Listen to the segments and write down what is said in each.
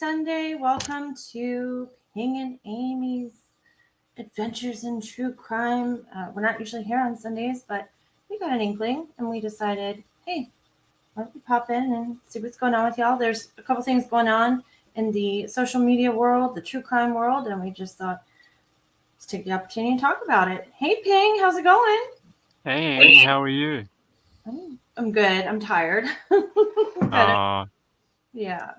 Sunday. Welcome to Ping and Amy's Adventures in True Crime. We're not usually here on Sundays, but we got an inkling and we decided, hey, why don't we pop in and see what's going on with y'all? There's a couple things going on in the social media world, the true crime world, and we just thought, let's take the opportunity to talk about it. Hey, Ping, how's it going? Hey Amy, how are you? I'm good. I'm tired. but Uh, yeah.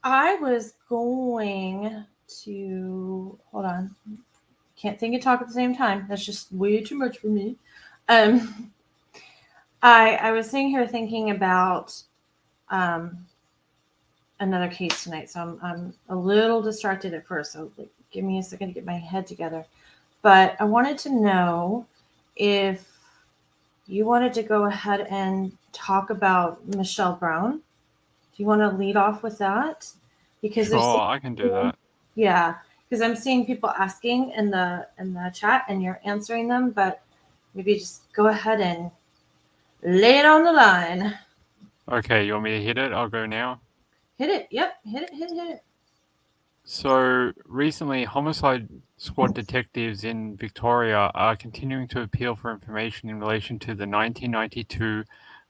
I was going to hold on. Can't think and talk at the same time. That's just way too much for me. Um, I was sitting here thinking about um another case tonight, so I'm a little distracted at first. So like, give me a second to get my head together. But I wanted to know if you wanted to go ahead and talk about Michelle Brown. Do you want to lead off with that? Because there's sure, I can do that. yeah, because I'm seeing people asking in the chat and you're answering them, but maybe just go ahead and lay it on the line. Okay, you want me to hit it? I'll go now. Hit it. Yep. Hit it. So, recently, Homicide Squad detectives in Victoria are continuing to appeal for information in relation to the 1992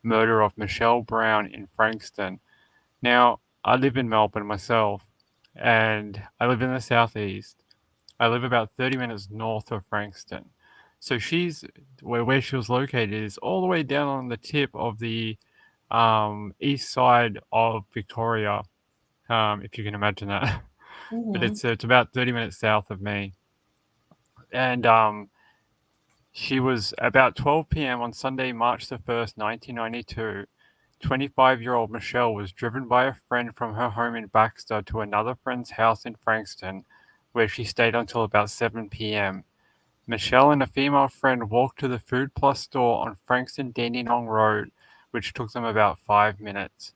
murder of Michele Brown in Frankston. Now, I live in Melbourne myself, and I live in the southeast. I live about 30 minutes north of Frankston. So she's where she was located is all the way down on the tip of the east side of Victoria, if you can imagine that. But Mm-hmm. it's about 30 minutes south of me. And she was about 12 p.m. on Sunday, March the 1st, 1992. 25-year-old Michele was driven by a friend from her home in Baxter to another friend's house in Frankston, where she stayed until about 7 p.m. Michele and a female friend walked to the Food Plus store on Frankston Dandenong Road, which took them about 5 minutes.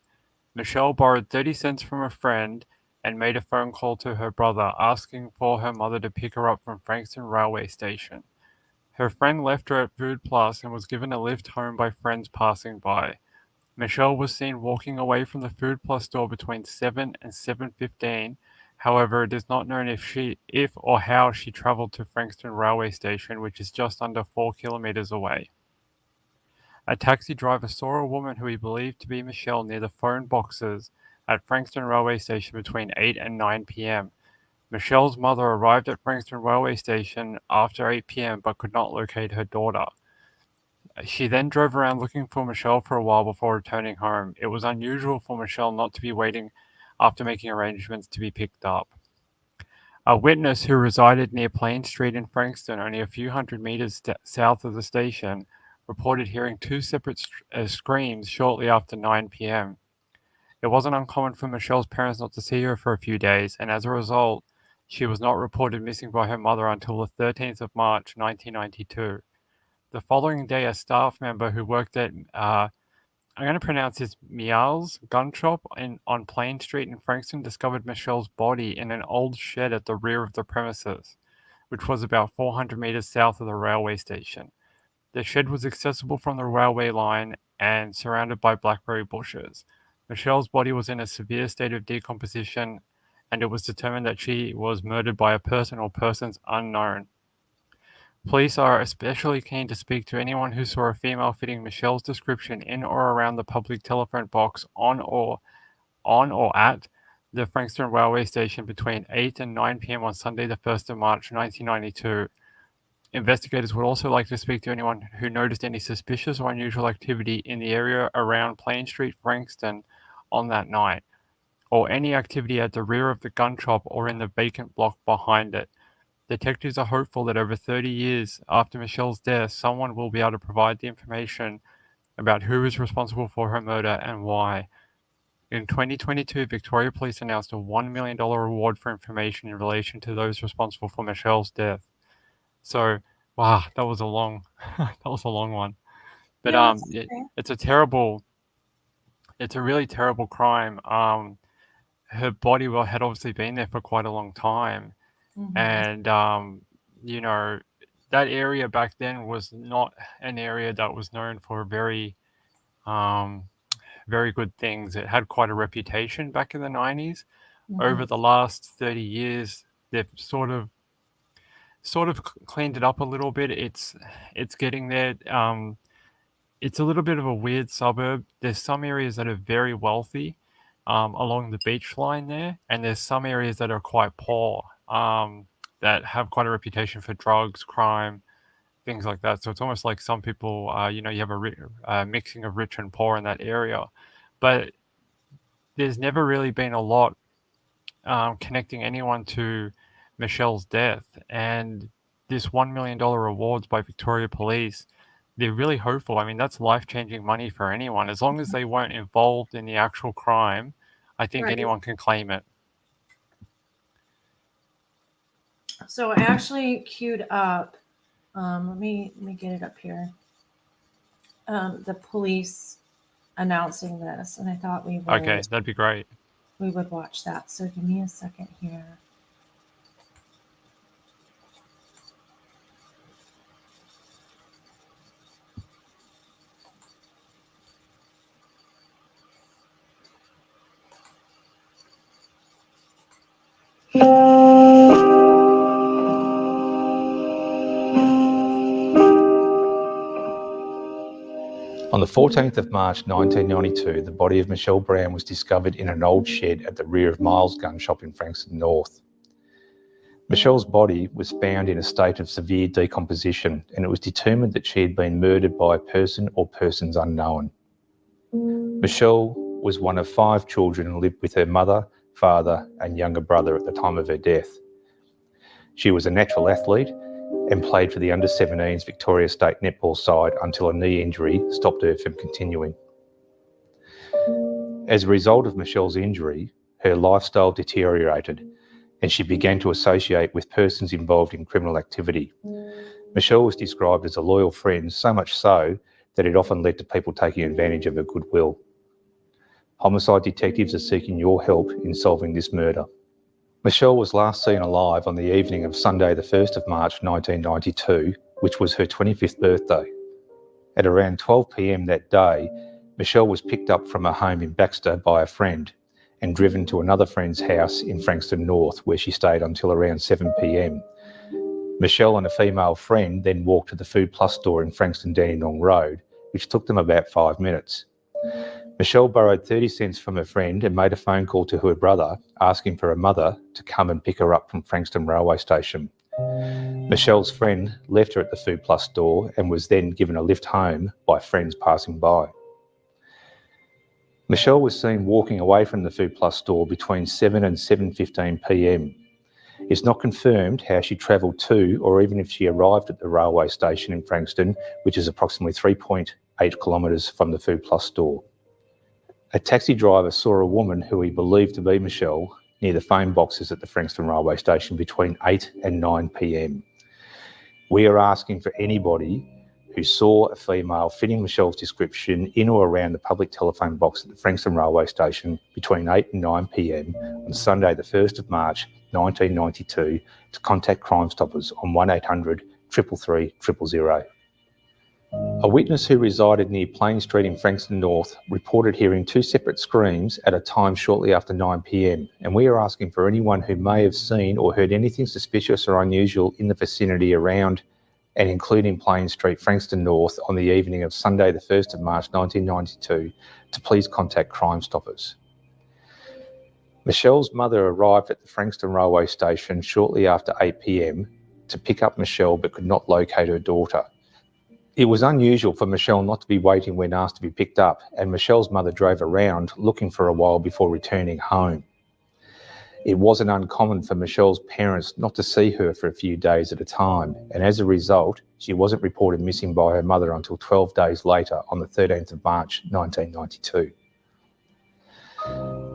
Michele borrowed 30 cents from a friend and made a phone call to her brother asking for her mother to pick her up from Frankston railway station. Her friend left her at Food Plus and was given a lift home by friends passing by. Michele was seen walking away from the Food Plus store between 7 and 7:15. However, it is not known if or how she travelled to Frankston railway station, which is just under 4 kilometres away. A taxi driver saw a woman who he believed to be Michele near the phone boxes at Frankston railway station between 8 and 9 p.m. Michele's mother arrived at Frankston railway station after 8 p.m. but could not locate her daughter. She then drove around looking for Michele for a while before returning home. It was unusual for Michele not to be waiting after making arrangements to be picked up. A witness who resided near Plain Street in Frankston, only a few hundred meters south of the station, reported hearing two separate screams shortly after 9 p.m. It wasn't uncommon for Michele's parents not to see her for a few days, and as a result, she was not reported missing by her mother until the 13th of March, 1992. The following day, a staff member who worked at, I'm going to pronounce this, Miele's gun shop on Plain Street in Frankston discovered Michele's body in an old shed at the rear of the premises, which was about 400 meters south of the railway station. The shed was accessible from the railway line and surrounded by blackberry bushes. Michele's body was in a severe state of decomposition, and it was determined that she was murdered by a person or persons unknown. Police are especially keen to speak to anyone who saw a female fitting Michele's description in or around the public telephone box on or at the Frankston railway station between 8 and 9 p.m. on Sunday, the 1st of March, 1992. Investigators would also like to speak to anyone who noticed any suspicious or unusual activity in the area around Plain Street, Frankston on that night, or any activity at the rear of the gun shop or in the vacant block behind it. Detectives are hopeful that over 30 years after Michele's death, someone will be able to provide the information about who is responsible for her murder and why. In 2022, Victoria Police announced a $1 million reward for information in relation to those responsible for Michele's death. So, wow, that was a long, that was a long one. But No, it's okay. it's it's a really terrible crime. Her body had obviously been there for quite a long time, Mm-hmm. and you know, that area back then was not an area that was known for very um, very good things. It had quite a reputation back in the 90s. Mhm. Over the last 30 years, they've sort of cleaned it up a little bit. It's getting there. It's a little bit of a weird suburb. There's some areas that are very wealthy along the beach line there, and there's some areas that are quite poor that have quite a reputation for drugs, crime, things like that. So it's almost like some people, you have a mixing of rich and poor in that area. But there's never really been a lot connecting anyone to Michelle's death. And this $1 million rewards by Victoria Police, they're really hopeful. I mean, that's life-changing money for anyone. As long as they weren't involved in the actual crime, I think Right. anyone can claim it. So I actually queued up. Let me get it up here. The police announcing this, and I thought we would. Okay, that'd be great. We would watch that. So give me a second here. On the 14th of March 1992, the body of Michele Brown was discovered in an old shed at the rear of Miles Gun Shop in Frankston North. Michelle's body was found in a state of severe decomposition, and it was determined that she had been murdered by a person or persons unknown. Michele was one of 5 children and lived with her mother, father and younger brother at the time of her death. She was a natural athlete and played for the under-17s Victoria State netball side until a knee injury stopped her from continuing. As a result of Michelle's injury, her lifestyle deteriorated and she began to associate with persons involved in criminal activity. Michele was described as a loyal friend, so much so that it often led to people taking advantage of her goodwill. Homicide detectives are seeking your help in solving this murder. Michele was last seen alive on the evening of Sunday the 1st of March 1992, which was her 25th birthday. At around 12 p.m. that day, Michele was picked up from her home in Baxter by a friend and driven to another friend's house in Frankston North, where she stayed until around 7 p.m. Michele and a female friend then walked to the Food Plus store in Frankston Dandenong Road, which took them about 5 minutes. Michele borrowed 30 cents from her friend and made a phone call to her brother, asking for her mother to come and pick her up from Frankston railway station. Michelle's friend left her at the Food Plus store and was then given a lift home by friends passing by. Michele was seen walking away from the Food Plus store between 7 and 7:15 p.m. It's not confirmed how she travelled to or even if she arrived at the railway station in Frankston, which is approximately 3.8 kilometres from the Food Plus store. A taxi driver saw a woman who he believed to be Michele near the phone boxes at the Frankston railway station between 8 and 9 p.m. We are asking for anybody who saw a female fitting Michelle's description in or around the public telephone box at the Frankston railway station between 8 and 9 p.m. on Sunday the 1st of March 1992 to contact Crime Stoppers on 1800 333 000. A witness who resided near Plain Street in Frankston North reported hearing 2 separate screams at a time shortly after 9 p.m, and we are asking for anyone who may have seen or heard anything suspicious or unusual in the vicinity around and including Plain Street, Frankston North on the evening of Sunday the 1st of March 1992 to please contact Crime Stoppers. Michelle's mother arrived at the Frankston railway station shortly after 8 p.m to pick up Michele but could not locate her daughter. It was unusual for Michele not to be waiting when asked to be picked up, and Michelle's mother drove around looking for a while before returning home. It wasn't uncommon for Michelle's parents not to see her for a few days at a time, and as a result, she wasn't reported missing by her mother until 12 days later on the 13th of March 1992.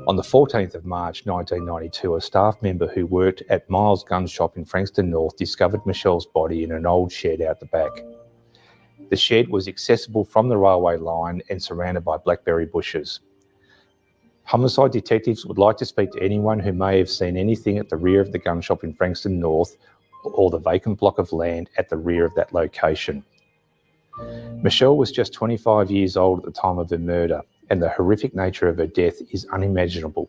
On the 14th of March 1992, a staff member who worked at Miles Gun Shop in Frankston North discovered Michelle's body in an old shed out the back. The shed was accessible from the railway line and surrounded by blackberry bushes. Homicide detectives would like to speak to anyone who may have seen anything at the rear of the gun shop in Frankston North or the vacant block of land at the rear of that location. Michele was just 25 years old at the time of her murder, and the horrific nature of her death is unimaginable.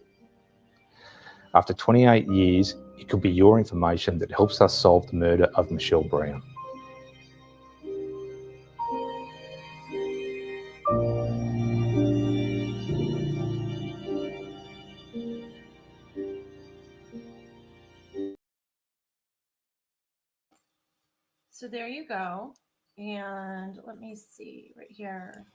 After 28 years, it could be your information that helps us solve the murder of Michele Brown. So there you go. And let me see right here.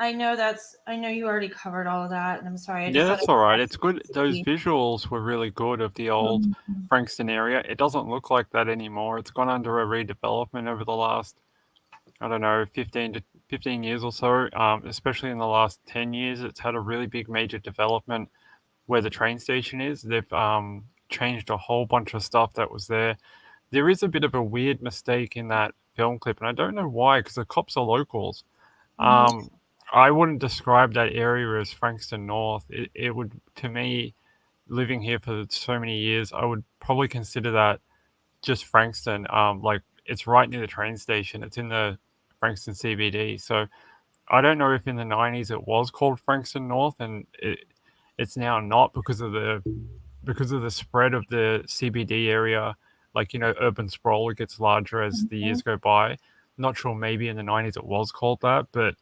I know you already covered all of that, and I'm sorry. Yeah, that's all right. It's good. Those visuals were really good of the old Frankston area. It doesn't look like that anymore. It's gone under a redevelopment over the last, I don't know, 15 years or so. Especially in the last 10 years, it's had a really big major development where the train station is. They've changed a whole bunch of stuff that was there. There is a bit of a weird mistake in that film clip, and I don't know why, because the cops are locals. I wouldn't describe that area as Frankston North. It would, to me, living here for so many years, I would probably consider that just Frankston. Like, it's right near the train station. It's in the Frankston CBD. So I don't know if in the 90s it was called Frankston North, and it's now not because of the spread of the CBD area. Like, urban sprawl, it gets larger as the years go by. Not sure, maybe in the 90s it was called that, but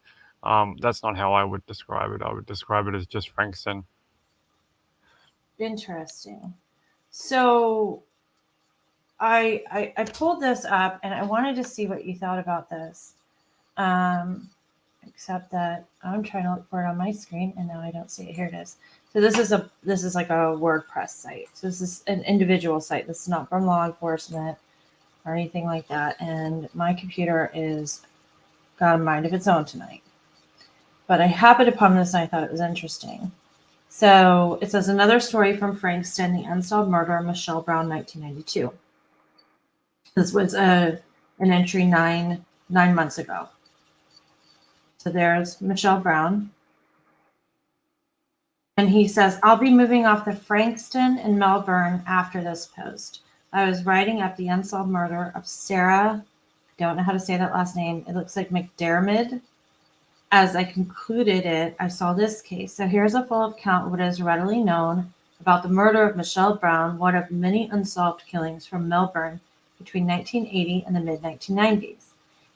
that's not how I would describe it. I would describe it as just Frankston. Interesting. So I pulled this up, and I wanted to see what you thought about this. Except that I'm trying to look for it on my screen, and now I don't see it. Here it is. So this is like a WordPress site. So this is an individual site. This is not from law enforcement or anything like that. And my computer is got a mind of its own tonight. But I happened upon this, and I thought it was interesting. So it says, another story from Frankston, the unsolved murder of Michele Brown, 1992. This was an entry nine months ago. So there's Michele Brown. And he says, I'll be moving off the Frankston in Melbourne after this post. I was writing up the unsolved murder of Sarah. I don't know how to say that last name. It looks like McDermott. As I concluded it, I saw this case. So here's a full account of what is readily known about the murder of Michele Brown, one of many unsolved killings from Melbourne between 1980 and the mid-1990s.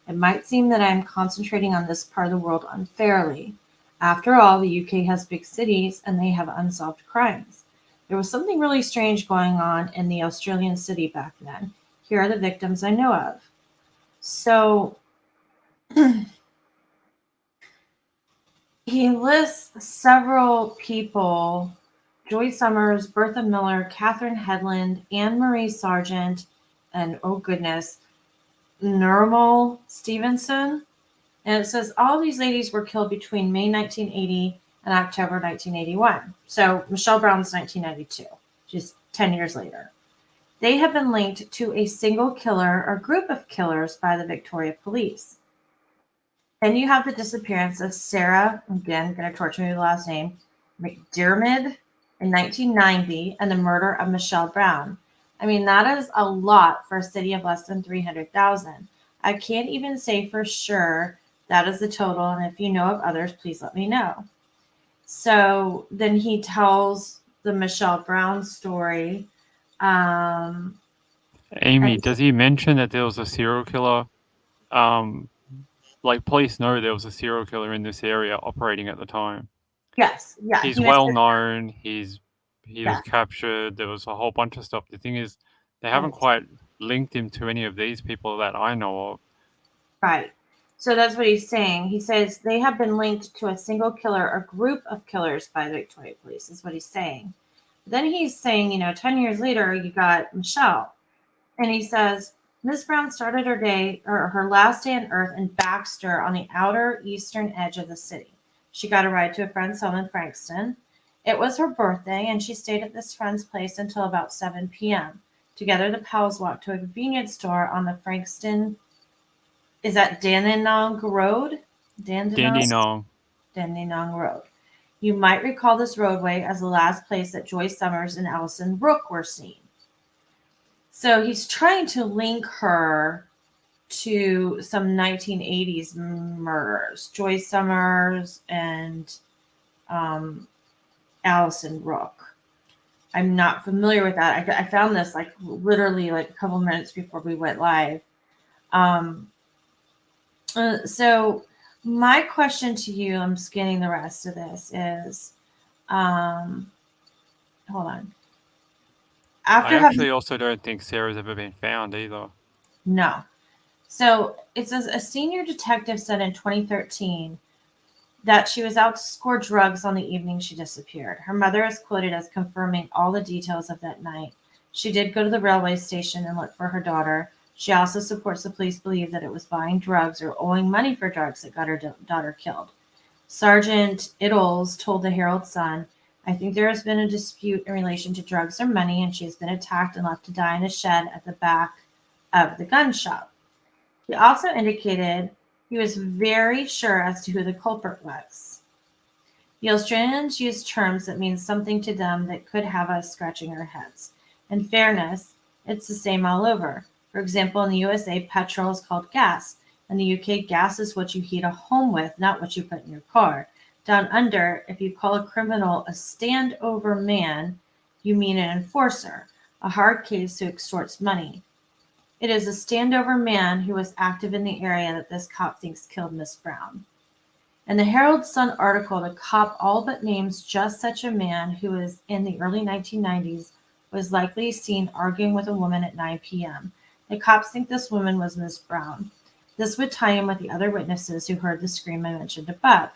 It might seem that I am concentrating on this part of the world unfairly. After all, the UK has big cities and they have unsolved crimes. There was something really strange going on in the Australian city back then. Here are the victims I know of. So he lists several people: Joy Summers, Bertha Miller, Catherine Headland, Anne Marie Sargent, and oh goodness, Nirmal Stevenson. And it says all these ladies were killed between May 1980 and October 1981. So Michele Brown's 1992, just 10 years later. They have been linked to a single killer or group of killers by the Victoria Police. Then you have the disappearance of Sarah, again, going to torture me with the last name, McDermott in 1990, and the murder of Michele Brown. I mean, that is a lot for a city of less than 300,000. I can't even say for sure that is the total, and if you know of others, please let me know. So then he tells the Michele Brown story. Amy, does he mention that there was a serial killer? Like, police know there was a serial killer in this area operating at the time. Yes, yeah. He's well known. He was captured. There was a whole bunch of stuff. The thing is, they haven't quite linked him to any of these people that I know of. Right. So that's what he's saying. He says they have been linked to a single killer or group of killers by the Victoria Police, is what he's saying. But then he's saying, 10 years later, you got Michele. And he says, Miss Brown started her day, or her last day on Earth, in Baxter on the outer eastern edge of the city. She got a ride to a friend's home in Frankston. It was her birthday, and she stayed at this friend's place until about 7 p.m. Together, the pals walked to a convenience store on the Frankston. Is that Dandenong Road? Dandenong Road. You might recall this roadway as the last place that Joy Summers and Alison Brooke were seen. So he's trying to link her to some 1980s murders. Joy Summers and Allison Rook. I'm not familiar with that. I found this like literally like a couple minutes before we went live. So my question to you, I'm scanning the rest of this, is hold on. I actually also don't think Sarah's ever been found either. No. So it says a senior detective said in 2013 that she was out to score drugs on the evening she disappeared. Her mother is quoted as confirming all the details of that night. She did go to the railway station and look for her daughter. She also supports the police believe that it was buying drugs or owing money for drugs that got her daughter killed. Sergeant Iddles told the Herald Sun, I think there has been a dispute in relation to drugs or money, and she has been attacked and left to die in a shed at the back of the gun shop. He also indicated he was very sure as to who the culprit was. The Australians use terms that mean something to them that could have us scratching our heads. In fairness, it's the same all over. For example, in the USA, petrol is called gas. In the UK, gas is what you heat a home with, not what you put in your car. Down under, if you call a criminal a standover man, you mean an enforcer, a hard case who extorts money. It is a standover man who was active in the area that this cop thinks killed Miss Brown. In the Herald Sun article, the cop all but names just such a man who was in the early 1990s was likely seen arguing with a woman at 9 p.m. The cops think this woman was Miss Brown. This would tie in with the other witnesses who heard the scream I mentioned above.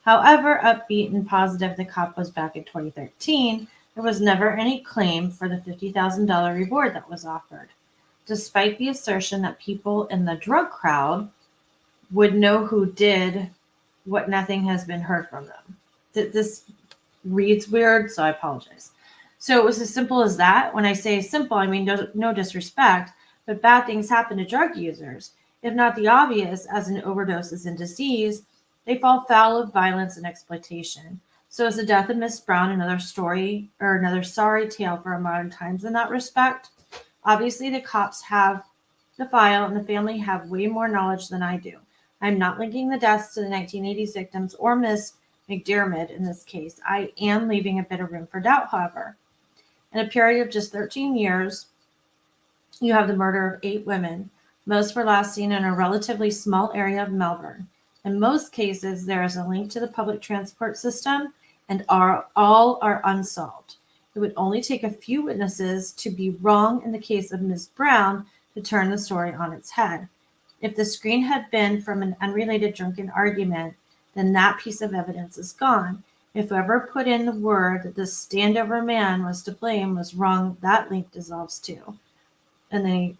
However upbeat and positive the cop was back in 2013, there was never any claim for the $50,000 reward that was offered, despite the assertion that people in the drug crowd would know who did what. Nothing has been heard from them. This reads weird, so I apologize. So it was as simple as that. When I say simple, I mean no disrespect, but bad things happen to drug users. If not the obvious, as in overdoses and disease, they fall foul of violence and exploitation. So is the death of Miss Brown another story or another sorry tale for our modern times in that respect? Obviously, the cops have the file and the family have way more knowledge than I do. I'm not linking the deaths to the 1980s victims or Miss McDermott in this case. I am leaving a bit of room for doubt, however. In a period of just 13 years, you have the murder of 8 women. Most were last seen in a relatively small area of Melbourne. In most cases, there is a link to the public transport system, and all are unsolved. It would only take a few witnesses to be wrong in the case of Ms. Brown to turn the story on its head. If the screen had been from an unrelated drunken argument, then that piece of evidence is gone. If whoever put in the word that the standover man was to blame was wrong, that link dissolves too. And then,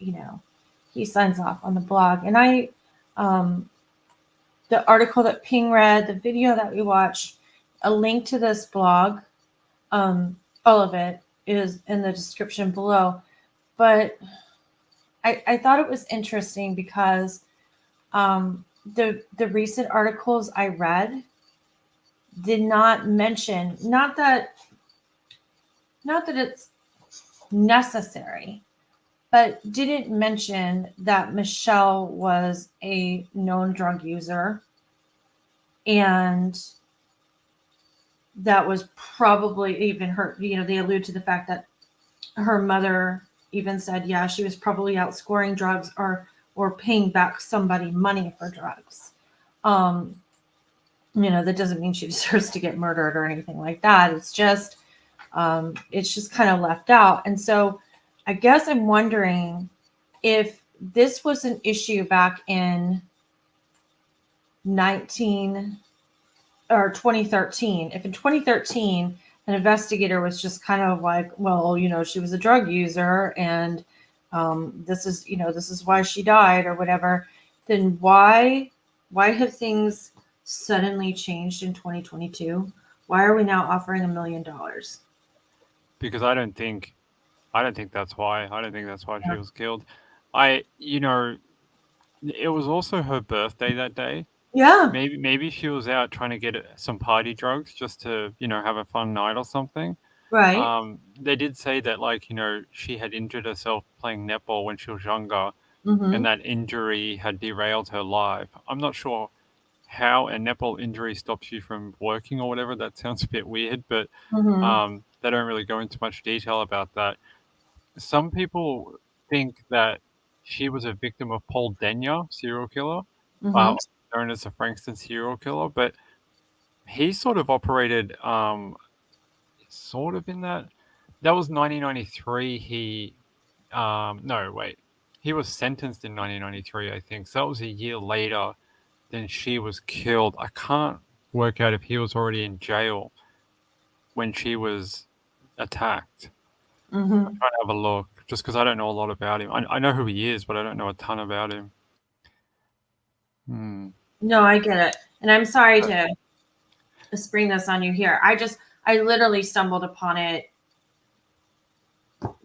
he signs off on the blog. And the article that Ping read, the video that we watched, a link to this blog, all of it is in the description below. But I thought it was interesting because the recent articles I read did not mention, not that it's necessary, but didn't mention that Michele was a known drug user, and that was probably even her, they allude to the fact that her mother even said, yeah, she was probably out scoring drugs or paying back somebody money for drugs. That doesn't mean she deserves to get murdered or anything like that. It's just kind of left out. And so I guess I'm wondering if this was an issue back in 2013. If in 2013 an investigator was just kind of like, well, she was a drug user and this is why she died or whatever, then why have things suddenly changed in 2022? Why are we now offering $1 million? Because I don't think that's why. I don't think that's why she was killed. It was also her birthday that day. Yeah. Maybe she was out trying to get some party drugs just to, have a fun night or something. Right. They did say that, she had injured herself playing netball when she was younger, Mm-hmm. and that injury had derailed her life. I'm not sure how a nipple injury stops you from working or whatever. That sounds a bit weird, but they don't really go into much detail about that. Some people think that she was a victim of Paul Denya, serial killer, known as the Frankston serial killer, but he sort of operated sort of in that. That was 1993. He was sentenced in 1993, I think. So that was a year later than she was killed. I can't work out if he was already in jail when she was attacked. I'm trying to have a look, just because I don't know a lot about him. I know who he is, but I don't know a ton about him. No, I get it. And I'm sorry to spring this on you here. I literally stumbled upon it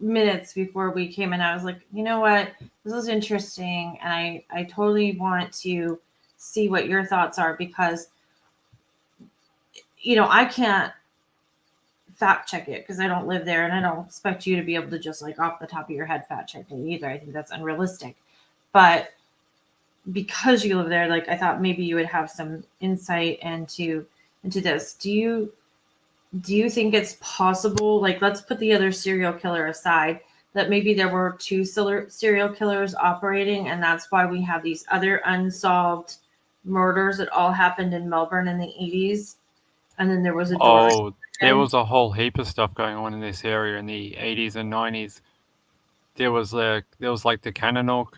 minutes before we came in. I was like, you know what? This is interesting. And I totally want to see what your thoughts are because, I can't fact check it because I don't live there and I don't expect you to be able to just like off the top of your head fact check it either. I think that's unrealistic. But because you live there, like I thought maybe you would have some insight into this. Do you think it's possible, like let's put the other serial killer aside, that maybe there were two serial killers operating and that's why we have these other unsolved murders that all happened in Melbourne in the 80s? And then there was a there was a whole heap of stuff going on in this area in the 80s and 90s. There was like the Kananook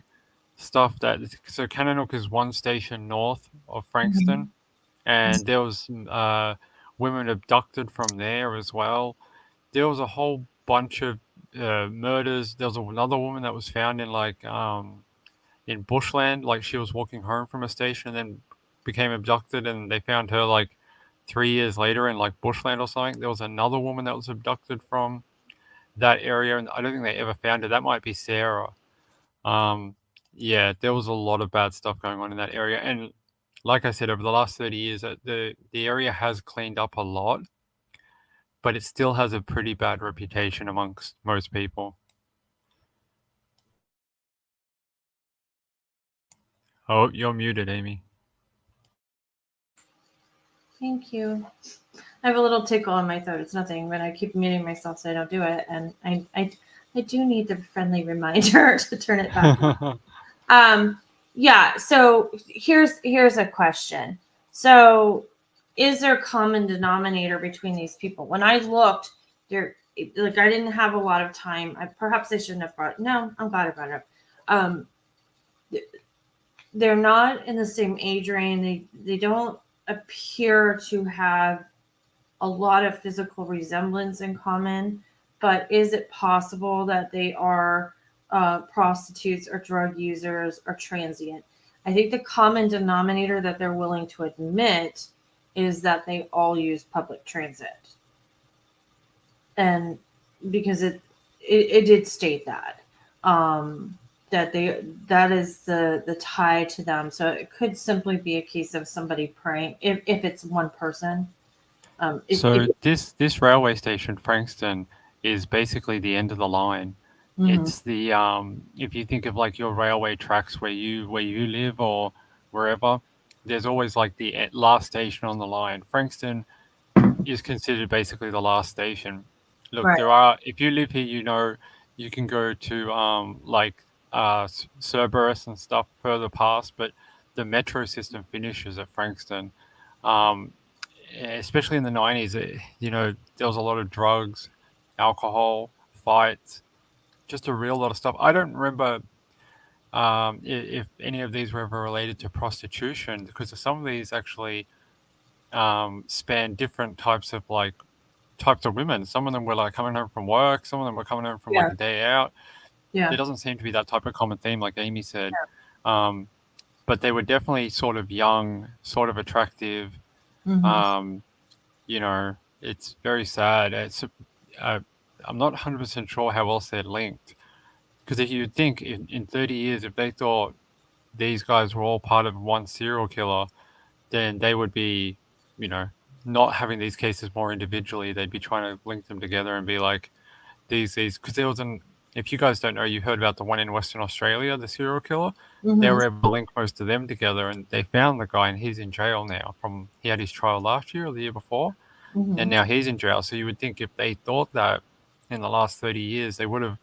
stuff so Kananook is one station north of Frankston, and there was women abducted from there as well. There was a whole bunch of murders. There was another woman that was found in bushland, like she was walking home from a station and then became abducted, and they found her like 3 years later in like bushland or something. There was another woman that was abducted from that area, and I don't think they ever found her. That might be Sarah. Yeah, there was a lot of bad stuff going on in that area, and like I said, over the last 30 years, the area has cleaned up a lot, but it still has a pretty bad reputation amongst most people. Oh, you're muted, Amy. Thank you. I have a little tickle in my throat. It's nothing, but I keep muting myself so I don't do it. And I do need the friendly reminder to turn it back on. Yeah. So here's a question. So is there a common denominator between these people? When I looked, I didn't have a lot of time. Perhaps I shouldn't have brought. No, I'm glad I brought it up. They're not in the same age range. They don't appear to have a lot of physical resemblance in common, but is it possible that they are prostitutes or drug users or transient? I think the common denominator that they're willing to admit is that they all use public transit. And because it did state that, that is the tie to them. So it could simply be a case of somebody praying if it's one person. This railway station, Frankston, is basically the end of the line. It's the if you think of like your railway tracks where you live or wherever, there's always like the last station on the line. Frankston is considered basically the last station. Look, right. if you live here, you can go to Cerberus and stuff further past, but the metro system finishes at Frankston. Especially in the 90s, there was a lot of drugs, alcohol, fights, just a real lot of stuff. I don't remember if any of these were ever related to prostitution, because some of these actually span different types of women. Some of them were like coming home from work. Some of them were coming home from like a day out. Yeah. There doesn't seem to be that type of common theme, like Amy said. But they were definitely sort of young, sort of attractive. It's very sad. I'm not 100% sure how else they're linked. Because if you think in 30 years, if they thought these guys were all part of one serial killer, then they would be, not having these cases more individually. They'd be trying to link them together and be like, these, because there was if you guys don't know, you heard about the one in Western Australia, the serial killer. They Mhm. were able to link most of them together, and they found the guy, and he's in jail now. He had his trial last year or the year before, and Mhm. now he's in jail. So you would think if they thought that in the last 30 years, they would have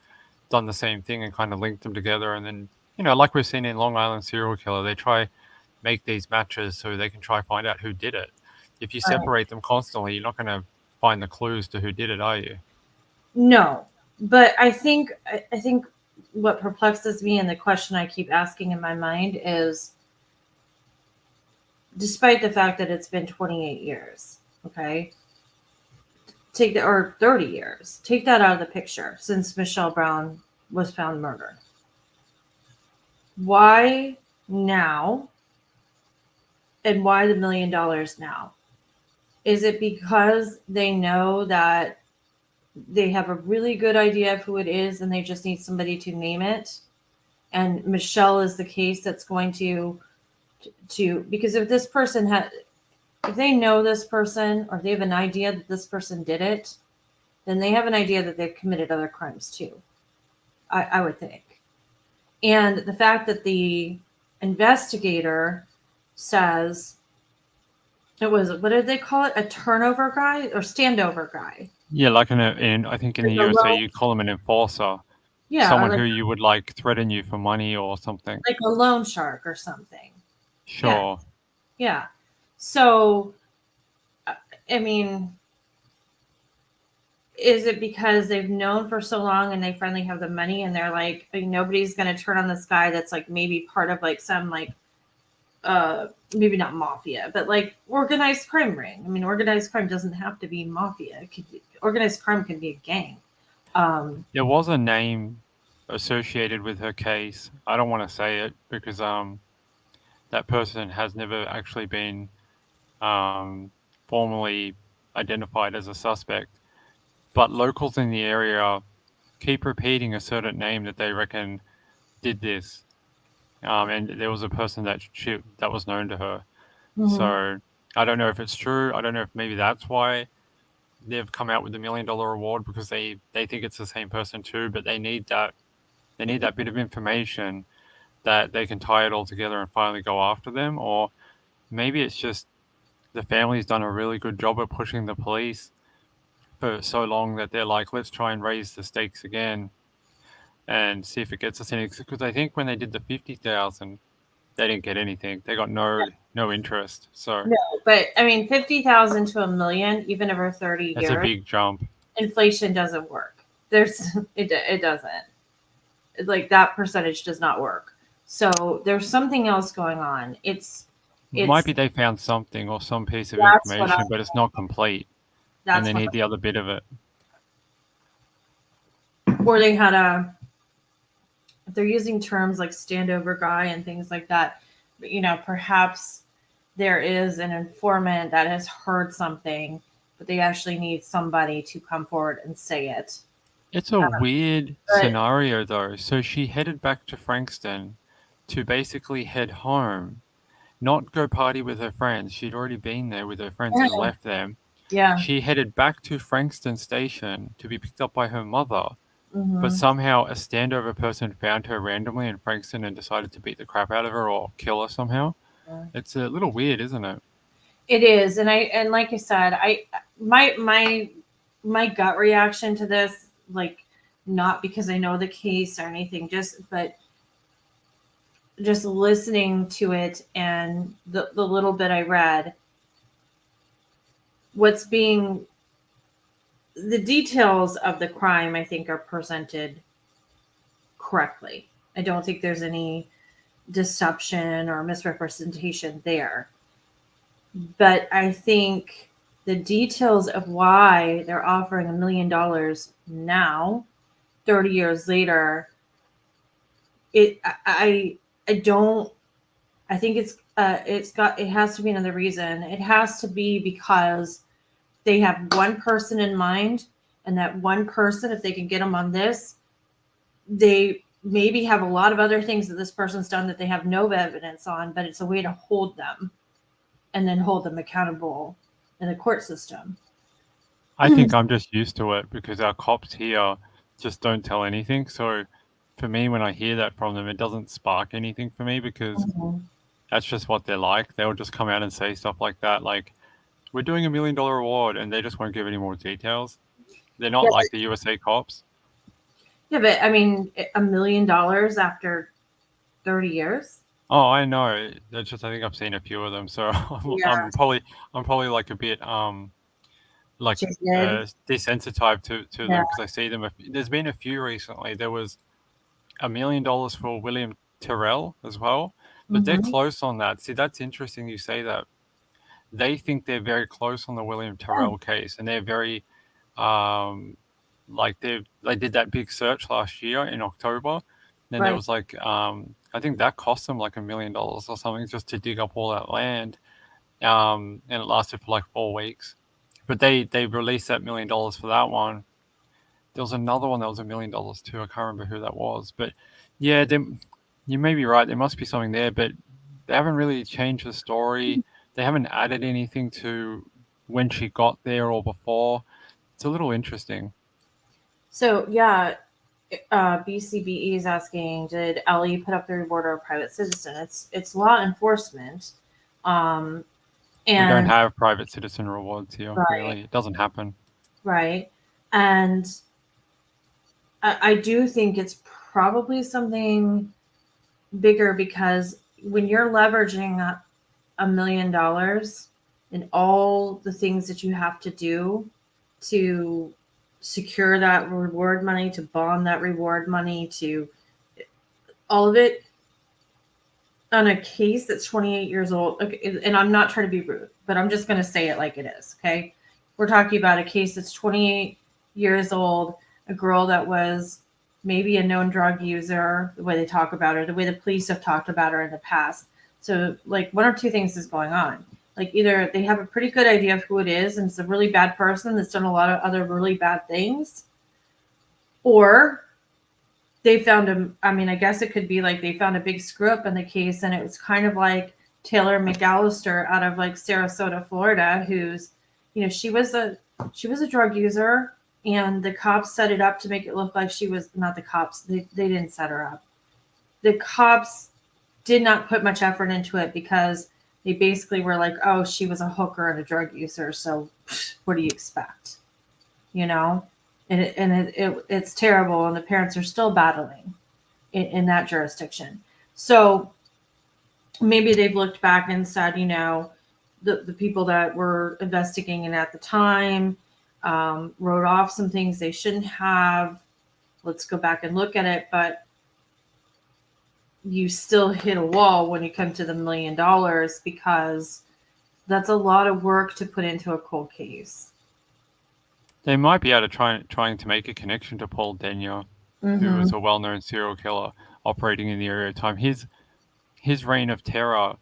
done the same thing and kind of linked them together. And then, like we've seen in Long Island serial killer, they try make these matches so they can try find out who did it. If you Right. separate them constantly, you're not going to find the clues to who did it, are you? No, but I think what perplexes me and the question I keep asking in my mind is, despite the fact that it's been 28 years, okay, or 30 years, take that out of the picture since Michelle Brown was found murdered. Why now? And why the $1 million now? Is it because they know that they have a really good idea of who it is and they just need somebody to name it? And Michelle is the case that's going to because if this person if they know this person or they have an idea that this person did it, then they have an idea that they've committed other crimes too. I would think. And the fact that the investigator says it was, what did they call it? A turnover guy or standover guy? Yeah, like I think in the Like a USA loan, you call them an enforcer, yeah, or someone who you would like threaten you for money or something. like a loan shark or something. Sure. Yeah. So, I mean, is it because they've known for so long and they finally have the money and they're like, nobody's going to turn on this guy that's like maybe part of like some like maybe not mafia, but like organized crime ring. I mean, organized crime doesn't have to be mafia. Organized crime can be a gang. There was a name associated with her case. I don't want to say it because that person has never actually been formally identified as a suspect. But locals in the area keep repeating a certain name that they reckon did this. And there was a person that was known to her. Mhm. So I don't know if it's true. I don't know if maybe that's why they've come out with the $1 million award, because they think it's the same person too, but they need that bit of information that they can tie it all together and finally go after them. Or maybe it's just the family's done a really good job at pushing the police for so long that they're like, let's try and raise the stakes again and see if it gets us any. Because I think when they did the 50,000, they didn't get anything. They got no interest. So No, but I mean, 50,000 to $1 million, even over 30 that's a years, big jump. inflation doesn't work. It doesn't. Like that percentage does not work. So there's something else going on. It's Might be they found something or some piece of that's what information, but it's not complete, and that's they what, need the other bit of it. or they had if they're using terms like standover guy and things like that, perhaps there is an informant that has heard something, but they actually need somebody to come forward and say it. It's a weird but- scenario though. So she headed back to Frankston to basically head home, not go party with her friends. She'd already been there with her friends and left them. Yeah. She headed back to Frankston Station to be picked up by her mother. Mhm. But somehow a standover person found her randomly in Frankston and decided to beat the crap out of her or kill her somehow. Yeah. It's a little weird, isn't it? It is, and like I said, my gut reaction to this, like, not because I know the case or anything, but just listening to it and the little bit I read, the details of the crime, I think, are presented correctly. I don't think there's any deception or misrepresentation there. But I think the details of why they're offering $1 million now, 30 years later, I think it has to be another reason. It has to be because they have one person in mind, and that one person, if they can get them on this, they maybe have a lot of other things that this person's done that they have no evidence on, but it's a way to hold them and then hold them accountable in the court system. I think I'm just used to it because our cops here just don't tell anything. So for me, when I hear that from them, it doesn't spark anything for me because that's just what they're like. They'll just come out and say stuff like that, like, we're doing $1 million reward, and they just won't give any more details. They're not Yeah, like the USA cops. Yeah, but I mean, $1 million after 30 years. Oh, I know. That's just I think I've seen a few of them, so Yeah, I'm probably like a bit like jaded. desensitized to Yeah. them because I see them. There's been a few recently. There was $1 million for William Terrell as well, but they're Mm-hmm. close on that. See, that's interesting. You say that. They think they're very close on the William Terrell case, and they're very like they did that big search last year in October. Then there Right. was like I think that cost them like $1 million or something just to dig up all that land, and it lasted for like 4 weeks. But they released that $1 million for that one. There was another one that was $1 million too. I can't remember who that was, but yeah, you may be right. There must be something there, but they haven't really changed the story. They haven't added anything to when she got there or before. It's a little interesting. So yeah, BCBE is asking, did Ellie put up the reward or a private citizen? It's law enforcement, and We don't have private citizen rewards here, right, really. It doesn't happen. right, and I do think it's probably something bigger because when you're leveraging $1 million and all the things that you have to do to secure that reward money, to bond that reward money, to all of it on a case that's 28 years old. Okay, and I'm not trying to be rude, but I'm just going to say it like it is. Okay. We're talking about a case that's 28 years old, a girl that was maybe a known drug user, the way they talk about her, the way the police have talked about her in the past. So, like, one or two things is going on. Like, either they have a pretty good idea of who it is, and it's a really bad person that's done a lot of other really bad things, or they found I guess it could be like they found a big screw up in the case, and it was kind of like Taylor McAllister out of like Sarasota, Florida, who's, she was a drug user, and the cops set it up to make it look like she was not the cops. They didn't set her up. The cops did not put much effort into it because they basically were like, oh, she was a hooker and a drug user, so what do you expect? It's terrible, and the parents are still battling in that jurisdiction. So maybe they've looked back and said, the people that were investigating it at the time wrote off some things they shouldn't have. Let's go back and look at it. But you still hit a wall when you come to the $1 million because that's a lot of work to put into a cold case. They might be able to trying to make a connection to Paul Denyer, who was a well-known serial killer operating in the area at the time. His reign of terror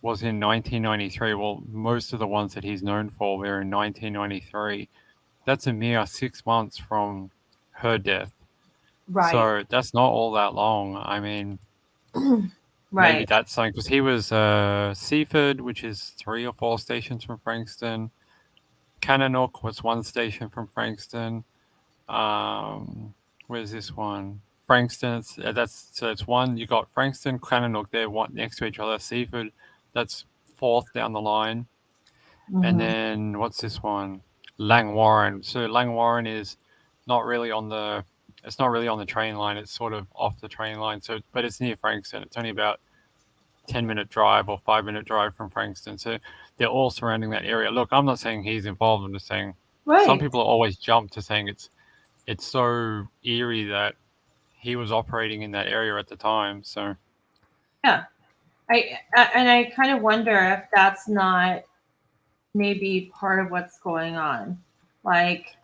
was in 1993. Well, most of the ones that he's known for were in 1993. That's a mere 6 months from her death. Right. So that's not all that long. I mean, right. Maybe that's something, because he was Seaford, which is 3 or 4 stations from Frankston. Kananook was 1 station from Frankston. Where's this one? Frankston. It's one. You got Frankston, Kananook. They're one next to each other. Seaford, that's 4th down the line. And then what's this one? Langwarren. So Langwarren is not really on the. It's not really on the train line. It's sort of off the train line. So, but it's near Frankston. It's only about 10-minute drive or 5-minute drive from Frankston. So they're all surrounding that area. Look, I'm not saying he's involved. I'm just saying some people always jump to saying it's so eerie that he was operating in that area at the time. So yeah, I kind of wonder if that's not maybe part of what's going on. Like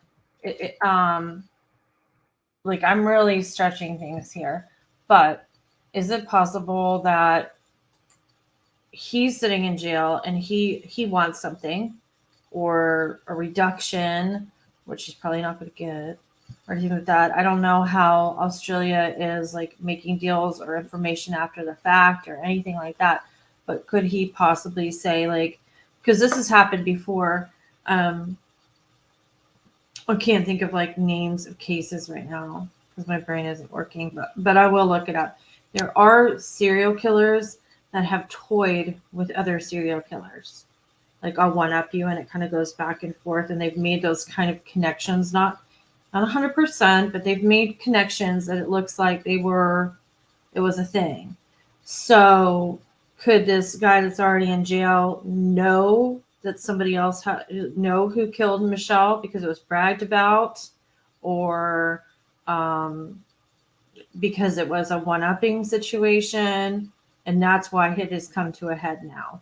like I'm really stretching things here, but is it possible that he's sitting in jail and he wants something, or a reduction, which he's probably not going to get, or anything like that? I don't know how Australia is like making deals or information after the fact or anything like that, but could he possibly say, like, because this has happened before, I can't think of like names of cases right now, because my brain isn't working, but I will look it up. There are serial killers that have toyed with other serial killers. Like I'll one up you and it kind of goes back and forth, and they've made those kind of connections, not 100%, but they've made connections that it looks like it was a thing. So could this guy that's already in jail know that somebody else know who killed Michele because it was bragged about, or because it was a one-upping situation, and that's why it has come to a head now?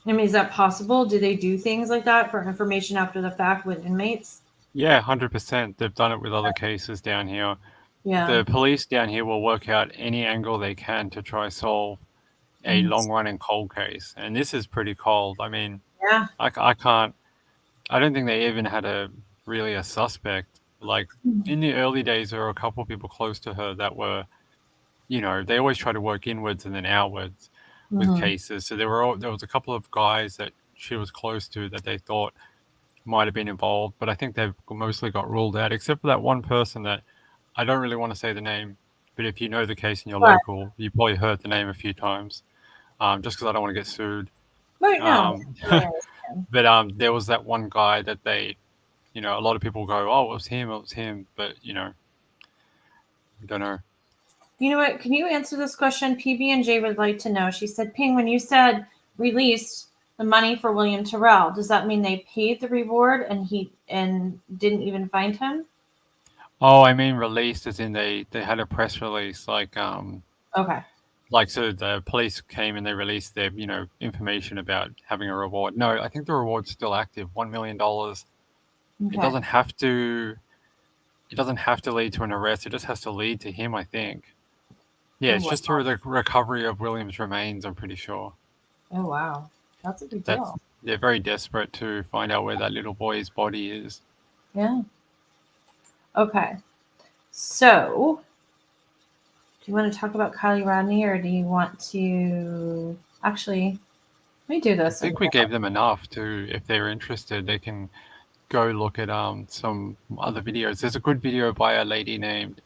I mean, is that possible? Do they do things like that for information after the fact with inmates? Yeah, 100%. They've done it with other cases down here. Yeah. The police down here will work out any angle they can to try solve a long-running cold case, and this is pretty cold. I mean, Yeah. I don't think they even had a suspect. Like in the early days, there were a couple of people close to her that were, they always try to work inwards and then outwards with cases. So there was a couple of guys that she was close to that they thought might have been involved, but I think they've mostly got ruled out, except for that one person that I don't really want to say the name, but if you know the case and you're local, you probably heard the name a few times, just because I don't want to get sued. Right now. But there was that one guy that they, a lot of people go, oh, it was him, but, I don't know. You know what? Can you answer this question? PB&J would like to know. She said, Ping, when you said released the money for William Terrell, does that mean they paid the reward and didn't even find him? Oh, I mean released as in they had a press release, like Okay. Like, so the police came and they released their, information about having a reward. No, I think the reward's still active, $1 million. Okay. It doesn't have to lead to an arrest. It just has to lead to him, I think. Yeah, it's just through the recovery of William's remains, I'm pretty sure. Oh, wow. That's a big deal. They're very desperate to find out where that little boy's body is. Yeah. Okay. So, do you want to talk about Kiely Rhodni, or do you want to actually? Let me do this. I think we gave them enough to, if they're interested, they can go look at some other videos. There's a good video by a lady named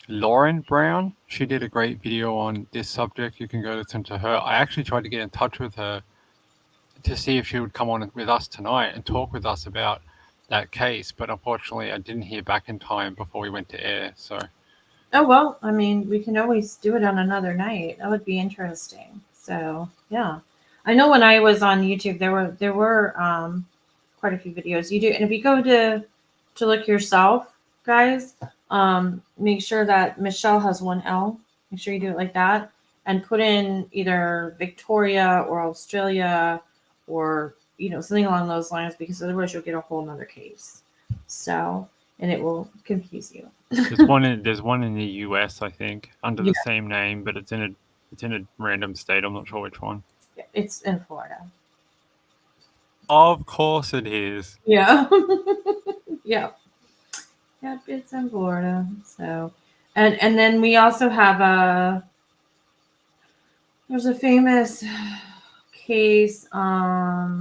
Lauren Brown. She did a great video on this subject. You can go listen to her. I actually tried to get in touch with her to see if she would come on with us tonight and talk with us about that case, but unfortunately I didn't hear back in time before we went to air. So oh, well, I mean, we can always do it on another night. That would be interesting. So yeah, I know when I was on YouTube, there were quite a few videos you do, and if you go to look yourself, guys, make sure that Michele has one L. Make sure you do it like that, and put in either Victoria or Australia, or something along those lines, because otherwise you'll get a whole nother case. So, and it will confuse you. there's one in the US, I think, under the same name, but it's in a random state. I'm not sure which one. Yeah, it's in Florida. Of course it is. Yeah. Yeah. Yep, it's in Florida. So, and then we also have there's a famous case. I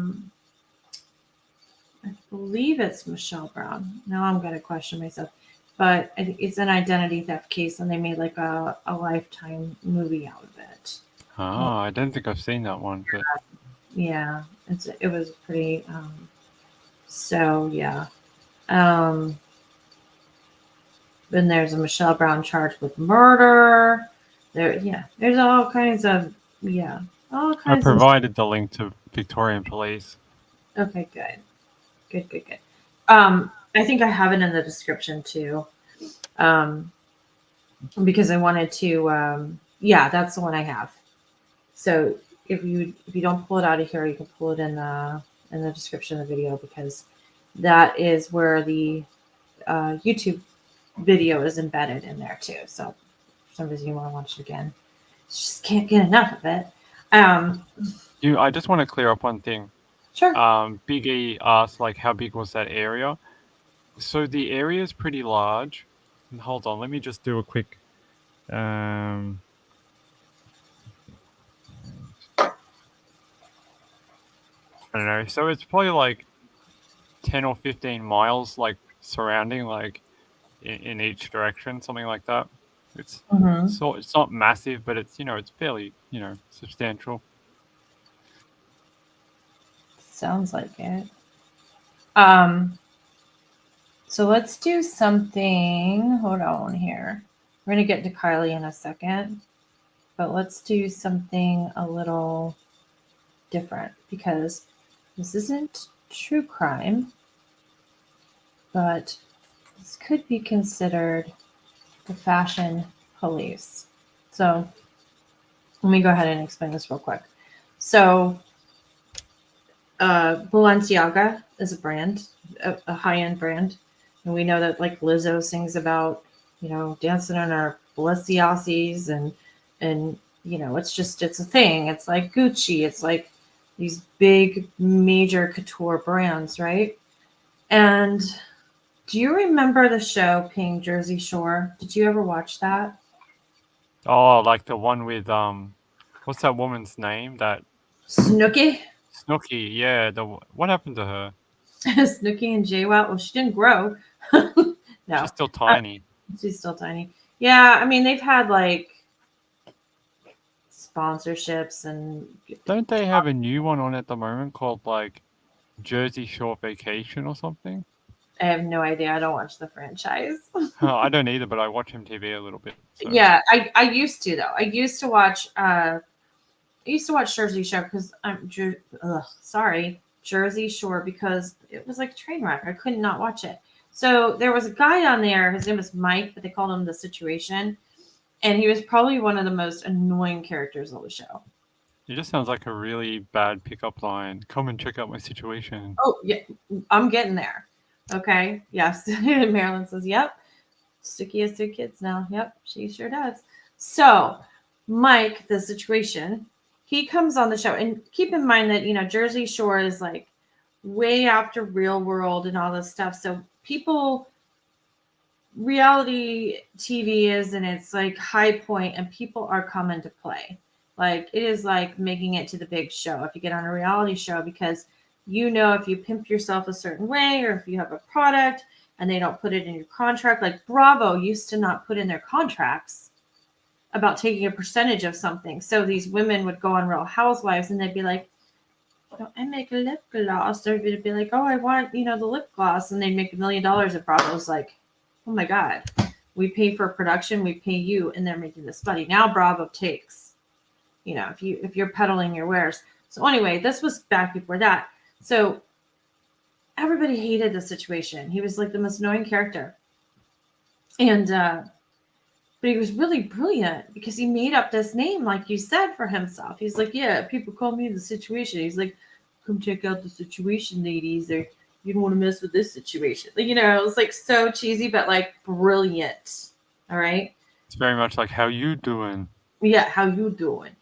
believe it's Michele Brown. Now I'm going to question myself, but it's an identity theft case, and they made like a Lifetime movie out of it. Oh, I don't think I've seen that one, but yeah, it was pretty. So yeah. Then there's a Michele Brown charged with murder. There's all kinds of all kinds. I provided the link to Victorian Police. Okay, good. I think I have it in the description too, because I wanted to. That's the one I have. So if you don't pull it out of here, you can pull it in the description of the video, because that is where the YouTube video is embedded in there too. So for some reason you want to watch it again, just can't get enough of it. I just want to clear up one thing. Sure. Big E asked, like, how big was that area? So the area is pretty large. And hold on, let me just do a quick. I don't know. So it's probably like 10 or 15 miles, like surrounding, like in each direction, something like that. It's Mm-hmm. it's not massive, but it's it's fairly substantial. Sounds like it. Um, so let's do something. Hold on here. We're gonna get to Kiely in a second, but let's do something a little different because this isn't true crime, but this could be considered the fashion police. So let me go ahead and explain this real quick. So Balenciaga is a brand, a high-end brand. And we know that like Lizzo sings about, dancing on our Balenciagas and it's a thing. It's like Gucci. It's like these big major couture brands, right? And do you remember the show Pink Jersey Shore? Did you ever watch that? Oh, like the one with what's that woman's name? That Snooki? Snooki. Yeah, what happened to her? Snooki and JWoww. Well, she didn't grow. No, She's still tiny. she's still tiny. Yeah, I mean, they've had like sponsorships and Don't they have a new one on at the moment called like Jersey Shore Vacation or something? I have no idea. I don't watch the franchise. I don't either, but I watch MTV a little bit. So. Yeah, I used to though. I used to watch Jersey Shore because Jersey Shore because it was like a train wreck. I could not watch it. So there was a guy on there. His name was Mike, but they called him The Situation, and he was probably one of the most annoying characters on the show. It just sounds like a really bad pickup line. Come and check out my situation. Oh yeah, I'm getting there. Okay, yes. Marilyn says, "Yep, Sticky has 2 kids now. Yep, she sure does." So Mike, The Situation, he comes on the show, and keep in mind that Jersey Shore is like way after Real World and all this stuff. So reality TV is in its like high point, and people are coming to play. Like it is like making it to the big show if you get on a reality show, because if you pimp yourself a certain way, or if you have a product and they don't put it in your contract. Like Bravo used to not put in their contracts about taking a percentage of something. So these women would go on Real Housewives and they'd be like, I make a lip gloss. Or they'd be like, oh, I want, the lip gloss. And they'd make $1 million. And Bravo's like, oh my God, we pay for production, we pay you, and they're making this money. Now Bravo takes, if you're peddling your wares. So anyway, this was back before that. So everybody hated The Situation. He was like the most annoying character. And but he was really brilliant because he made up this name, like you said, for himself. He's like, yeah, people call me The Situation. He's like, come check out The Situation, ladies, or you don't want to mess with this situation. Like, it was like so cheesy, but like brilliant. All right. It's very much like, how you doing? Yeah, how you doing?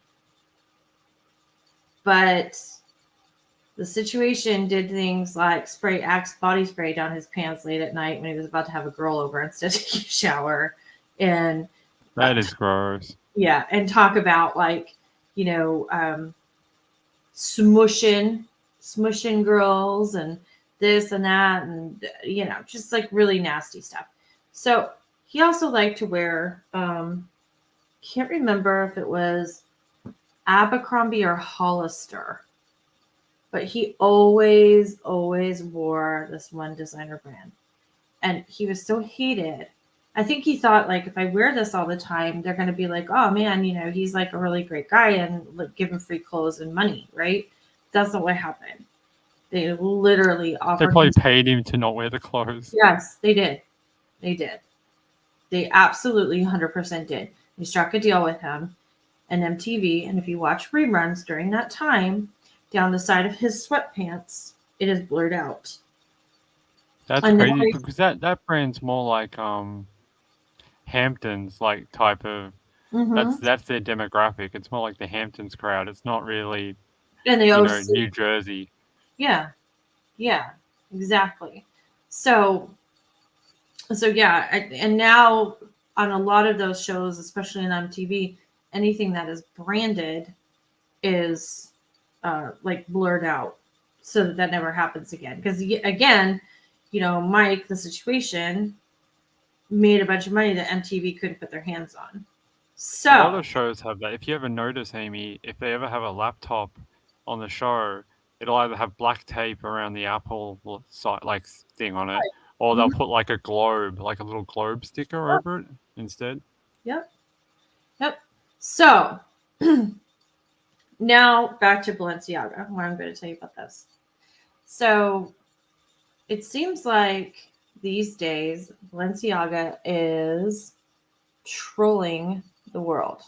But The Situation did things like spray Axe body spray down his pants late at night when he was about to have a girl over instead of taking a shower. And that is gross. Yeah, and talk about like, smushing girls and this and that, and just like really nasty stuff. So he also liked to wear can't remember if it was Abercrombie or Hollister, but he always wore this one designer brand, and he was so hated. I think he thought, like, if I wear this all the time, they're going to be like, oh man, he's like a really great guy, and like give him free clothes and money, right? That's not what happened. They literally offered. They probably paid him to not wear the clothes. Yes, they did. They absolutely 100% did. They struck a deal with him and MTV, and if you watch reruns during that time, down the side of his sweatpants, it is blurred out. That's crazy, because that brand's more like Hamptons, like type of. Mm-hmm. That's their demographic. It's more like the Hamptons crowd. It's not really, and they New Jersey. Yeah, exactly. So yeah, and now on a lot of those shows, especially on MTV, anything that is branded is like blurred out, so that never happens again. Because again, Mike, the situation, made a bunch of money that MTV couldn't put their hands on. A lot So of shows have that. If you ever notice, Amy, if they ever have a laptop on the show, it'll either have black tape around the Apple site, like thing on it, or they'll put like a globe, like a little globe sticker over it instead. Yep. So now back to Balenciaga, what I'm going to tell you about this. So it seems like these days Balenciaga is trolling the world.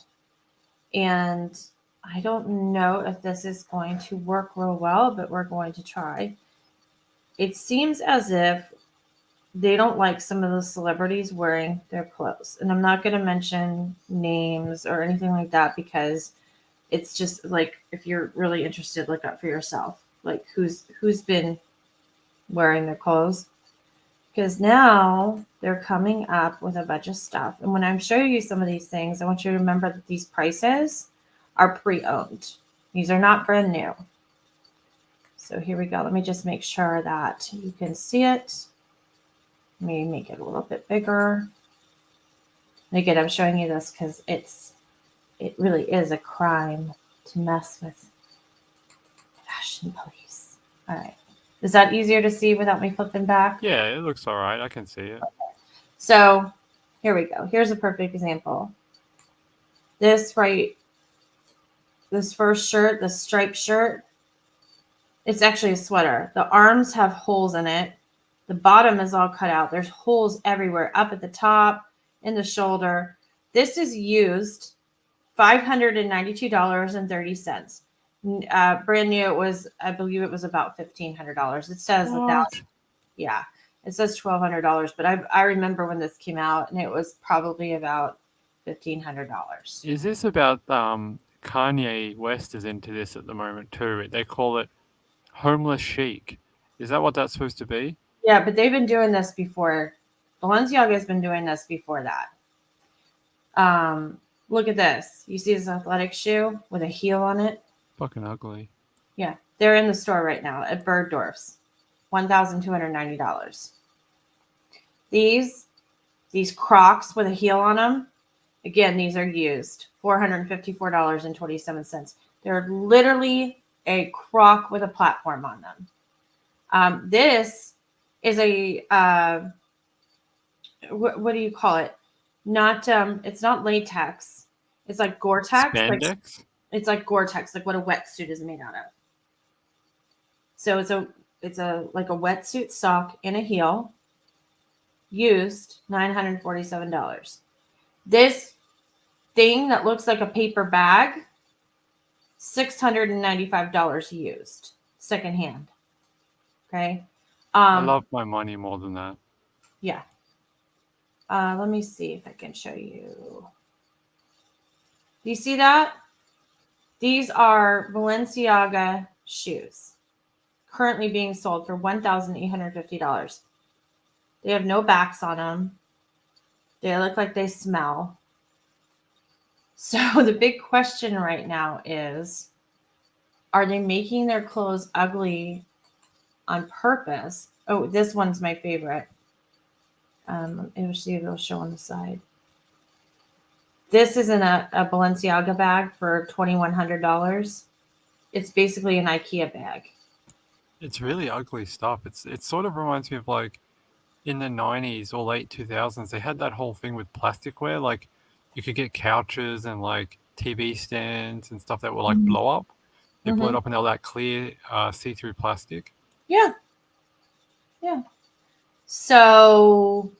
And I don't know if this is going to work real well, but we're going to try. It seems as if they don't like some of the celebrities wearing their clothes. And I'm not going to mention names or anything like that because it's just like, if you're really interested, look up for yourself, like who's been wearing their clothes. Because now they're coming up with a bunch of stuff. And when I'm showing you some of these things, I want you to remember that these prices are pre-owned. These are not brand new. So here we go. Let me just make sure that you can see it. Let me make it a little bit bigger. And again, I'm showing you this because it really is a crime to mess with fashion police. All right. Is that easier to see without me flipping back? Yeah, it looks all right. I can see it. So here we go. Here's a perfect example. This first shirt, the striped shirt, it's actually a sweater. The arms have holes in it. The bottom is all cut out. There's holes everywhere, up at the top, in the shoulder. This is used $592.30. Brand new, I believe it was about $1,500. It says $1,000. Yeah, it says $1,200, but I remember when this came out, and it was probably about $1,500. Is this about Kanye West is into this at the moment too? They call it homeless chic. Is that what that's supposed to be? Yeah, but they've been doing this before. Balenciaga has been doing this before that. Look at this. You see this athletic shoe with a heel on it? Fucking ugly. Yeah, they're in the store right now at Bergdorf's. $1,290. These Crocs with a heel on them, again, these are used. $454.27. They're literally a Croc with a platform on them. This is a what do you call it? Not it's not latex. It's like Gore-Tex. Spandex? It's like Gore-Tex, like what a wetsuit is made out of. So it's a like a wetsuit sock in a heel. Used $947. This thing that looks like a paper bag, $695 used, secondhand. Okay. I love my money more than that. Yeah. Let me see if I can show you. Do you see that? These are Balenciaga shoes currently being sold for $1,850. They have no backs on them. They look like they smell. So the big question right now is, are they making their clothes ugly on purpose? Oh, this one's my favorite. It'll show on the side. This isn't a Balenciaga bag for $2,100. It's basically an IKEA bag. It's really ugly stuff. It sort of reminds me of like in the 90s or late 2000s, they had that whole thing with plasticware. Like you could get couches and like TV stands and stuff that would like blow up. They blow it up and they're that clear, see-through plastic. Yeah. Yeah. So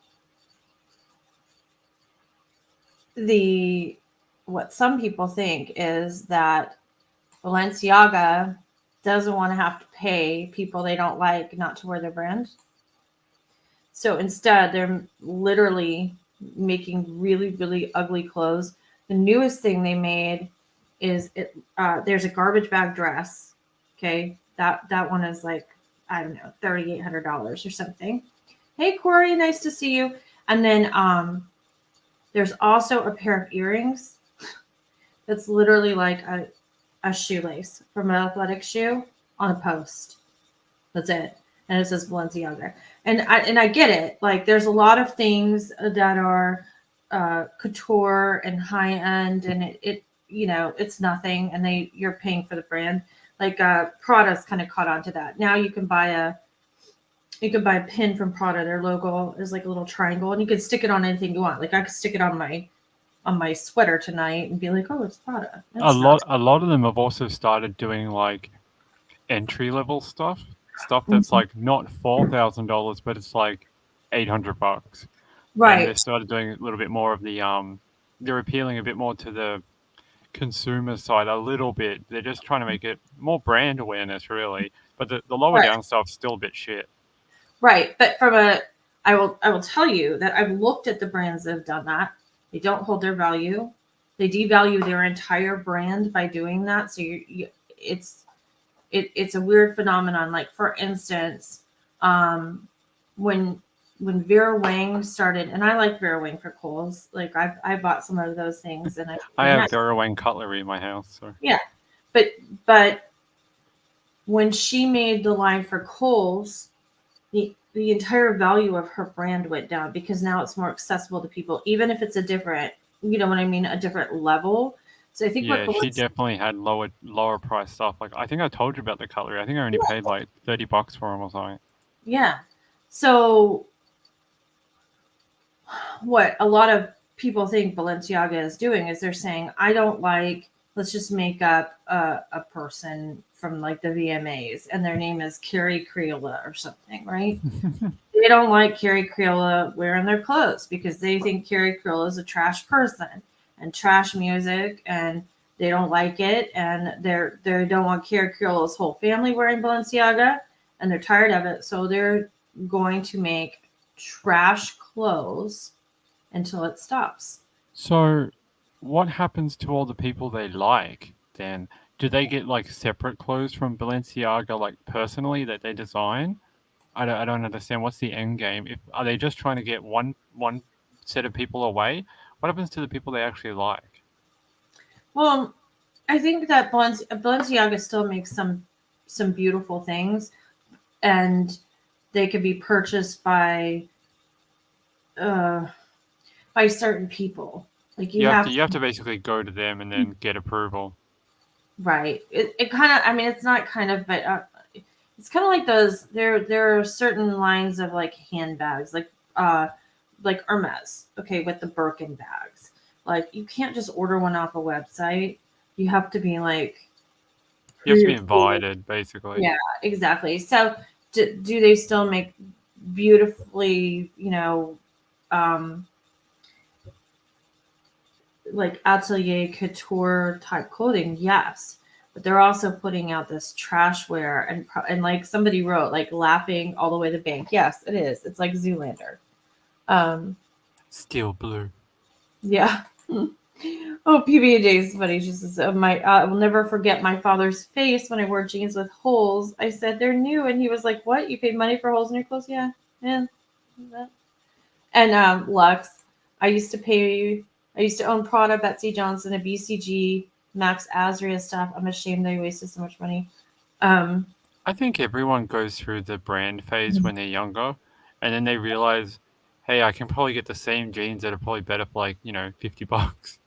what some people think is that Balenciaga doesn't want to have to pay people they don't like not to wear their brand. So instead, they're literally making really, really ugly clothes. The newest thing they made is there's a garbage bag dress. Okay. That one is like, I don't know, $3,800 or something. Hey, Corey, nice to see you. And then there's also a pair of earrings that's literally like a shoelace from an athletic shoe on a post. That's it. and it says Balenciaga. And I get it. Like there's a lot of things that are couture and high end, and it it's nothing, and you're paying for the brand. Like Prada's kind of caught on to that. Now you can buy a pin from Prada. Their logo is like a little triangle, and you can stick it on anything you want. Like I could stick it on my sweater tonight and be like, oh, it's Prada. A lot of them have also started doing like entry level stuff that's like not $4,000, but it's like $800. Right. And they started doing a little bit more of the they're appealing a bit more to the consumer side a little bit. They're just trying to make it more brand awareness, really. But the lower down stuff's still a bit shit. Right, but I will tell you that I've looked at the brands that have done that. They don't hold their value. They devalue their entire brand by doing that. So it's a weird phenomenon. Like for instance, when Vera Wang started, and I like Vera Wang for Kohl's. Like I bought some of those things, and I have Vera Wang cutlery in my house. So. Yeah, but when she made the line for Kohl's, the entire value of her brand went down because now it's more accessible to people, even if it's a different, you know what I mean, a different level. So I think she definitely had lower price stuff. Like I think I told you about the cutlery. I think I only paid like $30 for them or something. Yeah. So what a lot of people think Balenciaga is doing is they're saying, I don't like, let's just make up a person from like the VMAs and their name is Carrie Criolla or something, right? They don't like Carrie Criolla wearing their clothes because they think Carrie Criolla is a trash person and trash music, and they don't like it, and they don't want Carrie Criolla's whole family wearing Balenciaga, and they're tired of it, so they're going to make trash clothes until it stops. So what happens to all the people they like then? Do they get like separate clothes from Balenciaga, like personally, that they design? I don't understand. What's the end game? Are they just trying to get one set of people away? What happens to the people they actually like? Well, I think that Balenciaga still makes some beautiful things, and they could be purchased by certain people. Like you have to basically go to them and then get approval. Right. It kind of, I mean, it's not kind of, but it's kind of like those. There are certain lines of like handbags, like Hermes. Okay, with the Birkin bags. Like you can't just order one off a website. You have to be like. You have to be invited, basically. Yeah, exactly. So do they still make beautifully, like atelier couture type clothing? Yes, but they're also putting out this trash wear, and like somebody wrote, like laughing all the way to the bank. Yes, it is. It's like Zoolander. Steel blue. Yeah. Oh, PB&J is funny. She says, I will never forget my father's face when I wore jeans with holes. I said, they're new. And he was like, what? You paid money for holes in your clothes? Yeah. Yeah. And Lux, I used to own Prada, Betsy Johnson, a BCG, Max Azria stuff. I'm ashamed I wasted so much money. I think everyone goes through the brand phase when they're younger, and then they realize, hey, I can probably get the same jeans that are probably better for like, $50.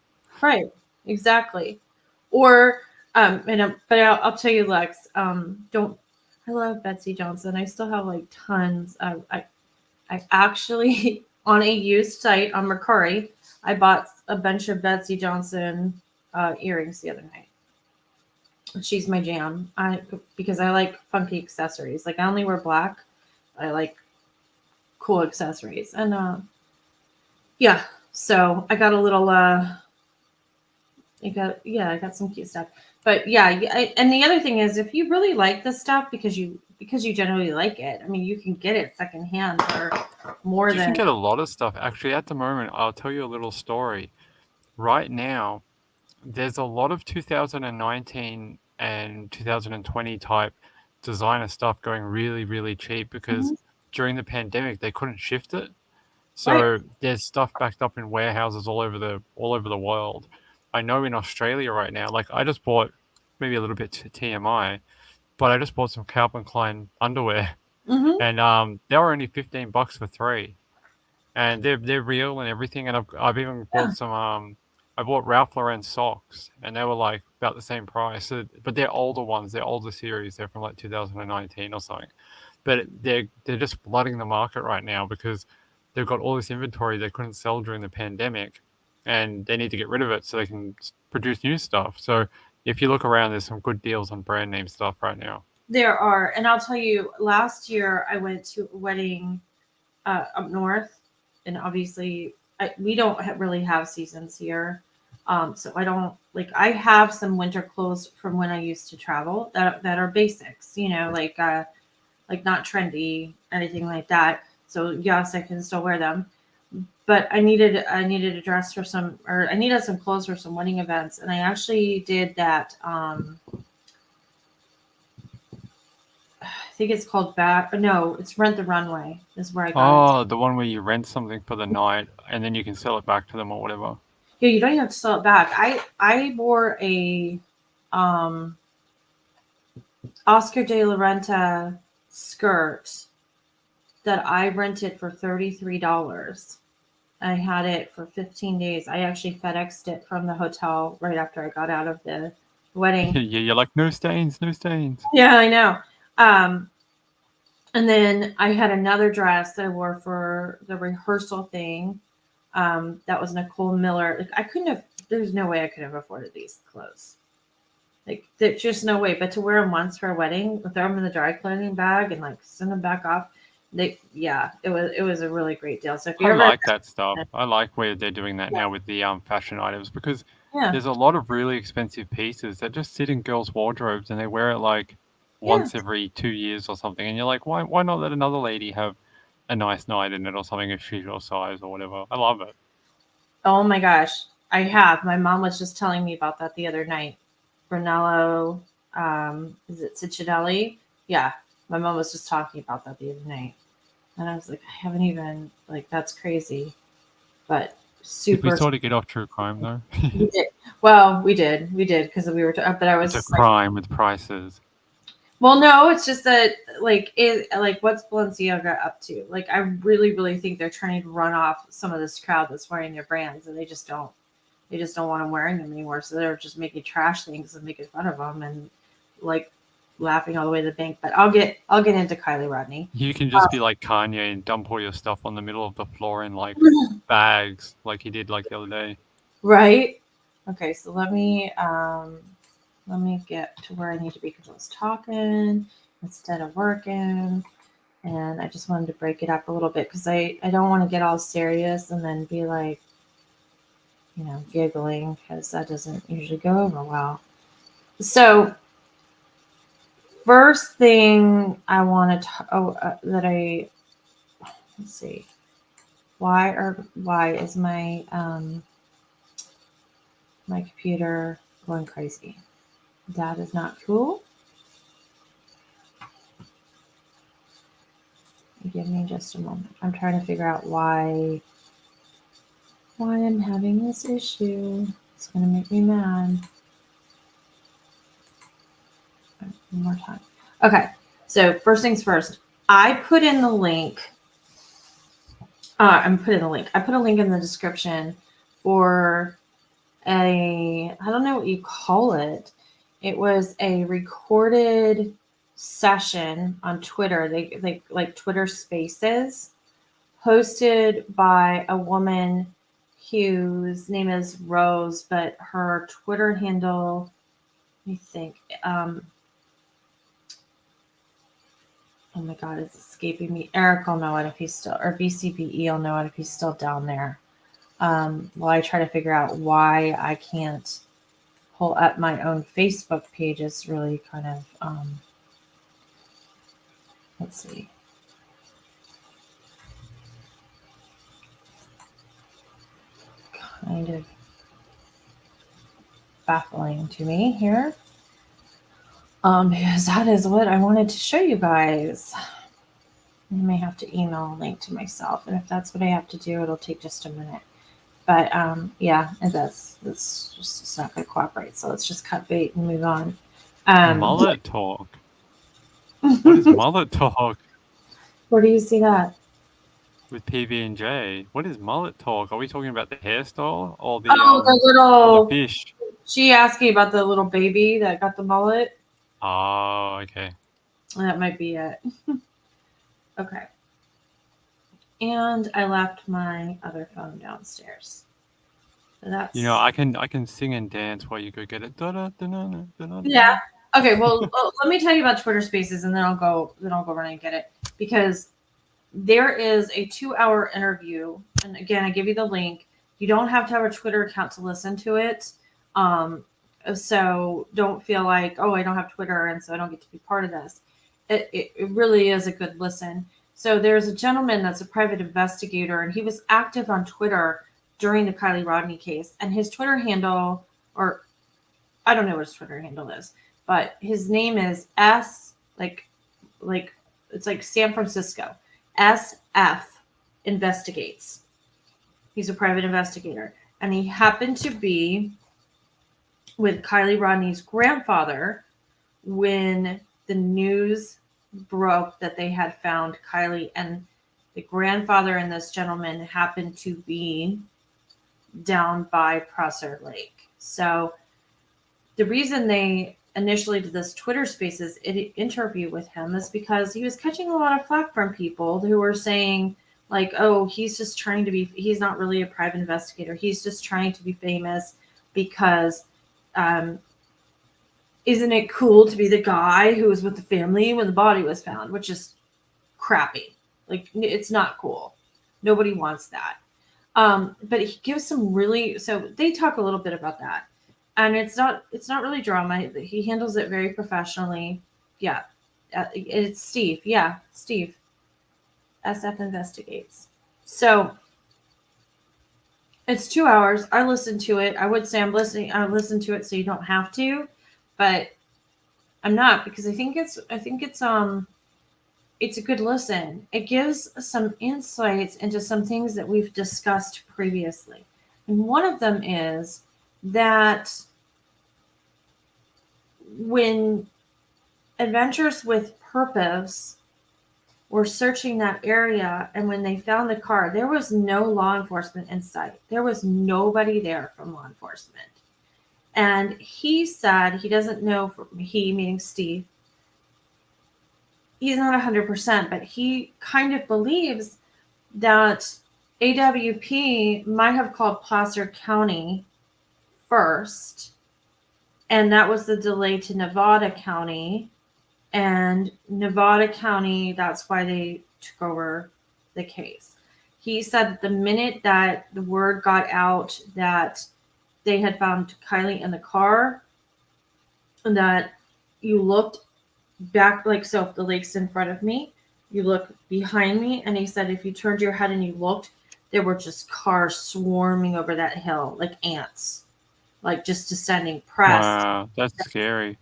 Right. Exactly. Or, but I'll tell you, Lex, I love Betsy Johnson. I still have like tons of, I actually, on a used site on Mercari, I bought a bunch of Betsy Johnson earrings the other night. She's my jam. Because I like funky accessories. Like I only wear black. I like cool accessories. And yeah, so I got a little I got some cute stuff. But yeah, and the other thing is, if you really like this stuff because you generally like it, I mean, you can get it secondhand for more than. You can get a lot of stuff. Actually, at the moment, I'll tell you a little story. Right now, there's a lot of 2019 and 2020 type designer stuff going really, really cheap because during the pandemic they couldn't shift it. So there's stuff backed up in warehouses all over the world. I know in Australia right now, like I just bought, maybe a little bit TMI, but I just bought some Calvin Klein underwear Mm-hmm. and they were only $15 for 3, and they're real and everything. And I've even bought some. I bought Ralph Lauren socks, and they were like about the same price. So, but they're older ones. They're older series. They're from like 2019 or something. But they're just flooding the market right now because they've got all this inventory they couldn't sell during the pandemic, and they need to get rid of it so they can produce new stuff. So if you look around, there's some good deals on brand name stuff right now. There are, and I'll tell you, last year I went to a wedding up north, and obviously we don't really have seasons here, so I don't like. I have some winter clothes from when I used to travel that are basics, like not trendy, anything like that. So yes, I can still wear them. But I needed a dress for some, or I needed some clothes for some wedding events, and I actually did that. I think it's called No, it's Rent the Runway. Is where I got it. Oh, the one where you rent something for the night and then you can sell it back to them or whatever. Yeah, you don't even have to sell it back. I wore a Oscar de la Renta skirt that I rented for $33. I had it for 15 days. I actually FedExed it from the hotel right after I got out of the wedding. Yeah, you're like, no stains, no stains. Yeah, I know. And then I had another dress that I wore for the rehearsal thing. That was Nicole Miller. Like, I couldn't have. There's no way I could have afforded these clothes. Like, there's just no way. But to wear them once for a wedding, throw them in the dry cleaning bag and like send them back off. It was a really great deal. So if you I ever like that stuff. I like where they're doing that now with the fashion items, because there's a lot of really expensive pieces that just sit in girls' wardrobes and they wear it like once every 2 years or something, and you're like, why not let another lady have a nice night in it or something if she's your size or whatever? I love it. Oh my gosh, I have. My mom was just telling me about that the other night. Brunello, is it Ciccinelli? Yeah, my mom was just talking about that the other night. And I was like, I haven't even, like, that's crazy. But super. We sort of get off true crime though. We did. Well, we did because we were, but I was It's a crime with prices. Well, no, it's just that what's Balenciaga up to? Like, I really, really think they're trying to run off some of this crowd that's wearing their brands, and they just don't want them wearing them anymore. So they're just making trash things and making fun of them and like laughing all the way to the bank. But I'll get into Kiely Rhodni. You can just be like Kanye and dump all your stuff on the middle of the floor in like bags, like he did like the other day. Right. Okay. So let me get to where I need to be because I was talking instead of working. And I just wanted to break it up a little bit because I don't want to get all serious and then be like, giggling, because that doesn't usually go over well. So first thing I want to, let's see. Why is my my computer going crazy? That is not cool. Give me just a moment. I'm trying to figure out why I'm having this issue. It's going to make me mad. One more time. Okay. So first things first, I put in the link. I put a link in the description for I don't know what you call it. It was a recorded session on Twitter. They like Twitter Spaces, hosted by a woman whose name is Rose, but her Twitter handle, let me think. Oh my God, it's escaping me. Eric will know it if he's still, or BCBE will know it if he's still down there. While I try to figure out why I can't pull up my own Facebook page, it's really kind of, let's see. Kind of baffling to me here. Because that is what I wanted to show you guys. I may have to email a link to myself, and if that's what I have to do, it'll take just a minute. But yeah, and it's not going to cooperate. So let's just cut bait and move on. Mullet talk. What is mullet talk? Where do you see that? with PB&J. What is mullet talk? Are we talking about the hairstyle or the Oh, the or the little. fish? She asked me about the little baby that got the mullet. Oh, okay. That might be it. Okay. And I left my other phone downstairs. So that's I can sing and dance while you go get it. yeah. Okay, well, let me tell you about Twitter Spaces, and then I'll go run and get it, because there is a 2-hour interview, and again, I give you the link. You don't have to have a Twitter account to listen to it, so don't feel like, oh, I don't have Twitter, and so I don't get to be part of this. It really is a good listen. So there's a gentleman that's a private investigator, and he was active on Twitter during the Kiely Rhodni case, and his Twitter handle, or I don't know what his Twitter handle is, but his name is like it's like San Francisco. SF Investigates. He's a private investigator. And he happened to be with Kiely Rhodni's grandfather when the news broke that they had found Kiely, and the grandfather and this gentleman happened to be down by Prosser Lake. So the reason they initially did this Twitter Spaces interview with him is because he was catching a lot of flack from people who were saying, like, oh, he's not really a private investigator. He's just trying to be famous because isn't it cool to be the guy who was with the family when the body was found, which is crappy. Like, it's not cool. Nobody wants that. But he gives so they talk a little bit about that. And it's not really drama. He handles it very professionally. Yeah. It's Steve. Yeah, Steve. SF Investigates. So it's 2 hours. I listened to it. I would say I listened to it so you don't have to, but I'm not, because I think it's a good listen. It gives some insights into some things that we've discussed previously. And one of them is that when Adventures with Purpose were searching that area, and when they found the car, there was no law enforcement in sight. There was nobody there from law enforcement. And he said he doesn't know, he meaning Steve, he's not 100%, but he kind of believes that AWP might have called Placer County first, and that was the delay to Nevada County. And Nevada County, that's why they took over the case. He said that the minute that the word got out that they had found Kiely in the car, and that you looked back, like, so if the lake's in front of me, you look behind me, and he said if you turned your head and you looked, there were just cars swarming over that hill like ants, like just descending press. Wow, that's scary.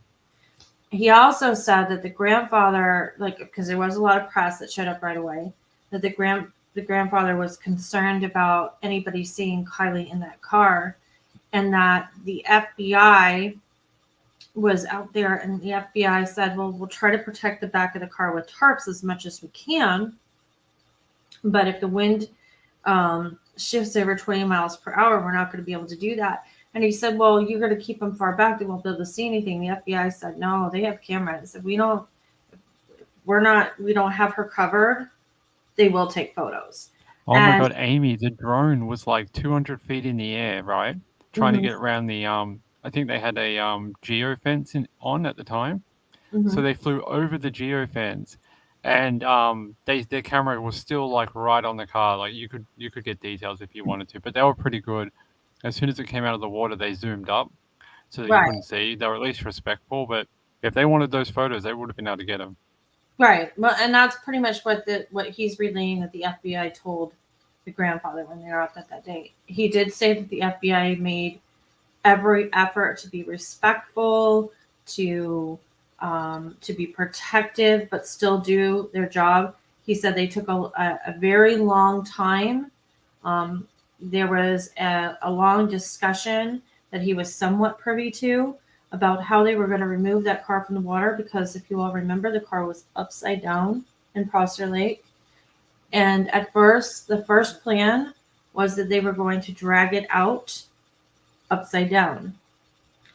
He also said that the grandfather, like, because there was a lot of press that showed up right away, that the grandfather was concerned about anybody seeing Kiely in that car, and that the FBI was out there, and the FBI said, well, we'll try to protect the back of the car with tarps as much as we can, but if the wind shifts over 20 miles per hour, we're not going to be able to do that. And he said, well, you're going to keep them far back. They won't be able to see anything. The FBI said, no, they have cameras. If we don't have her covered, they will take photos. Oh my God, Amy, the drone was like 200 feet in the air, right? Trying to get around the, I think they had a geofence on at the time. So they flew over the geofence, and their camera was still like right on the car. Like you could get details if you wanted to, but they were pretty good. As soon as it came out of the water, they zoomed up so that you couldn't see. They were at least respectful, but if they wanted those photos, they would have been able to get them. Right. Well, and that's pretty much what he's relaying that the FBI told the grandfather when they were out at that date. He did say that the FBI made every effort to be respectful, to be protective, but still do their job. He said they took a very long time. There was a long discussion that he was somewhat privy to about how they were going to remove that car from the water, because if you all remember, the car was upside down in Prosser Lake. And at first, the first plan was that they were going to drag it out upside down.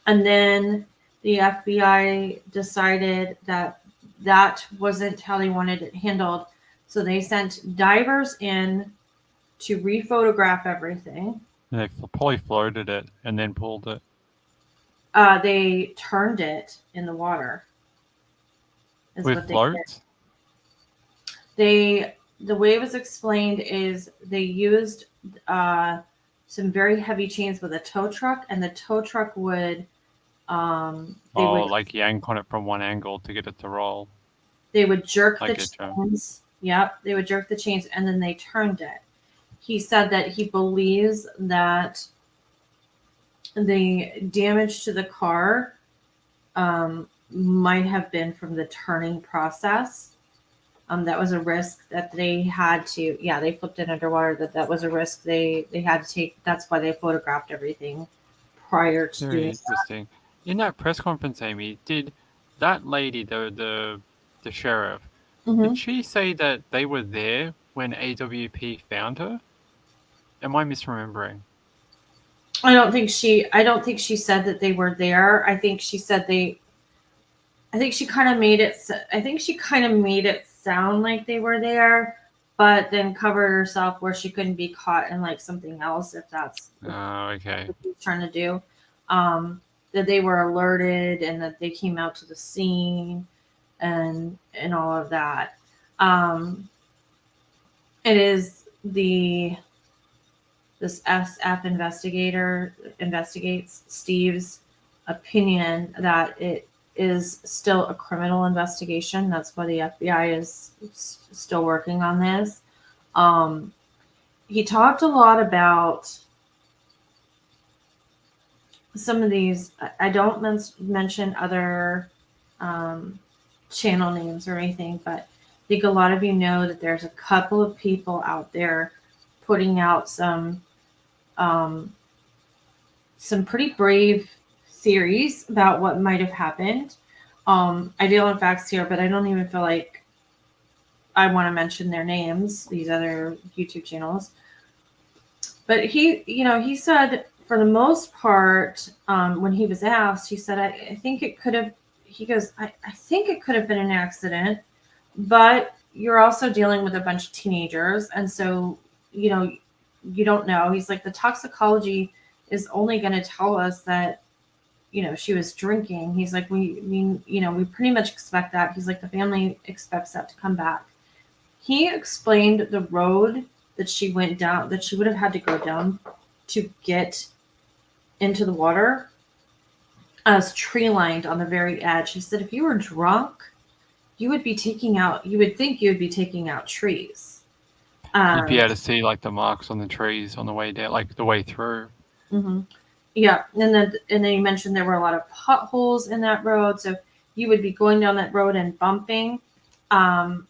And then the FBI decided that that wasn't how they wanted it handled. So they sent divers in to rephotograph everything. And they probably floated it and then pulled it. They turned it in the water. With floats? The way it was explained is they used some very heavy chains with a tow truck, and the tow truck would like yank on it from one angle to get it to roll. They would jerk the chains. Yep, they would jerk the chains, and then they turned it. He said that he believes that the damage to the car might have been from the turning process. That was a risk that they had to. Yeah, they flipped it underwater. That was a risk they had to take. That's why they photographed everything prior to Very doing interesting. That. In that press conference, Amy, did that lady, the sheriff, did she say that they were there when AWP found her? Am I misremembering? I don't think she said that they were there. I think she said I think she kind of made it sound like they were there, but then covered herself where she couldn't be caught in like something else, if that's okay. what she's trying to do. That they were alerted and that they came out to the scene and all of that. It is this SF investigator investigates Steve's opinion that it is still a criminal investigation. That's why the FBI is still working on this. He talked a lot about some of these. I don't mention other channel names or anything, but I think a lot of you know that there's a couple of people out there putting out some pretty brave theories about what might have happened. I deal in facts here, but I don't even feel like I want to mention their names, these other YouTube channels. But he said for the most part, when he was asked, he said, I think it could have, he goes, I think it could have been an accident, but you're also dealing with a bunch of teenagers. And so, you don't know. He's like, the toxicology is only going to tell us that, she was drinking. He's like, we pretty much expect that. He's like, the family expects that to come back. He explained the road that she went down, that she would have had to go down to get into the water, as tree lined on the very edge. He said, if you were drunk, you would think you would be taking out trees. You'd be able to see like the marks on the trees on the way down, like the way through. Mm-hmm. Yeah, and then he mentioned there were a lot of potholes in that road, so you would be going down that road and bumping. Kylie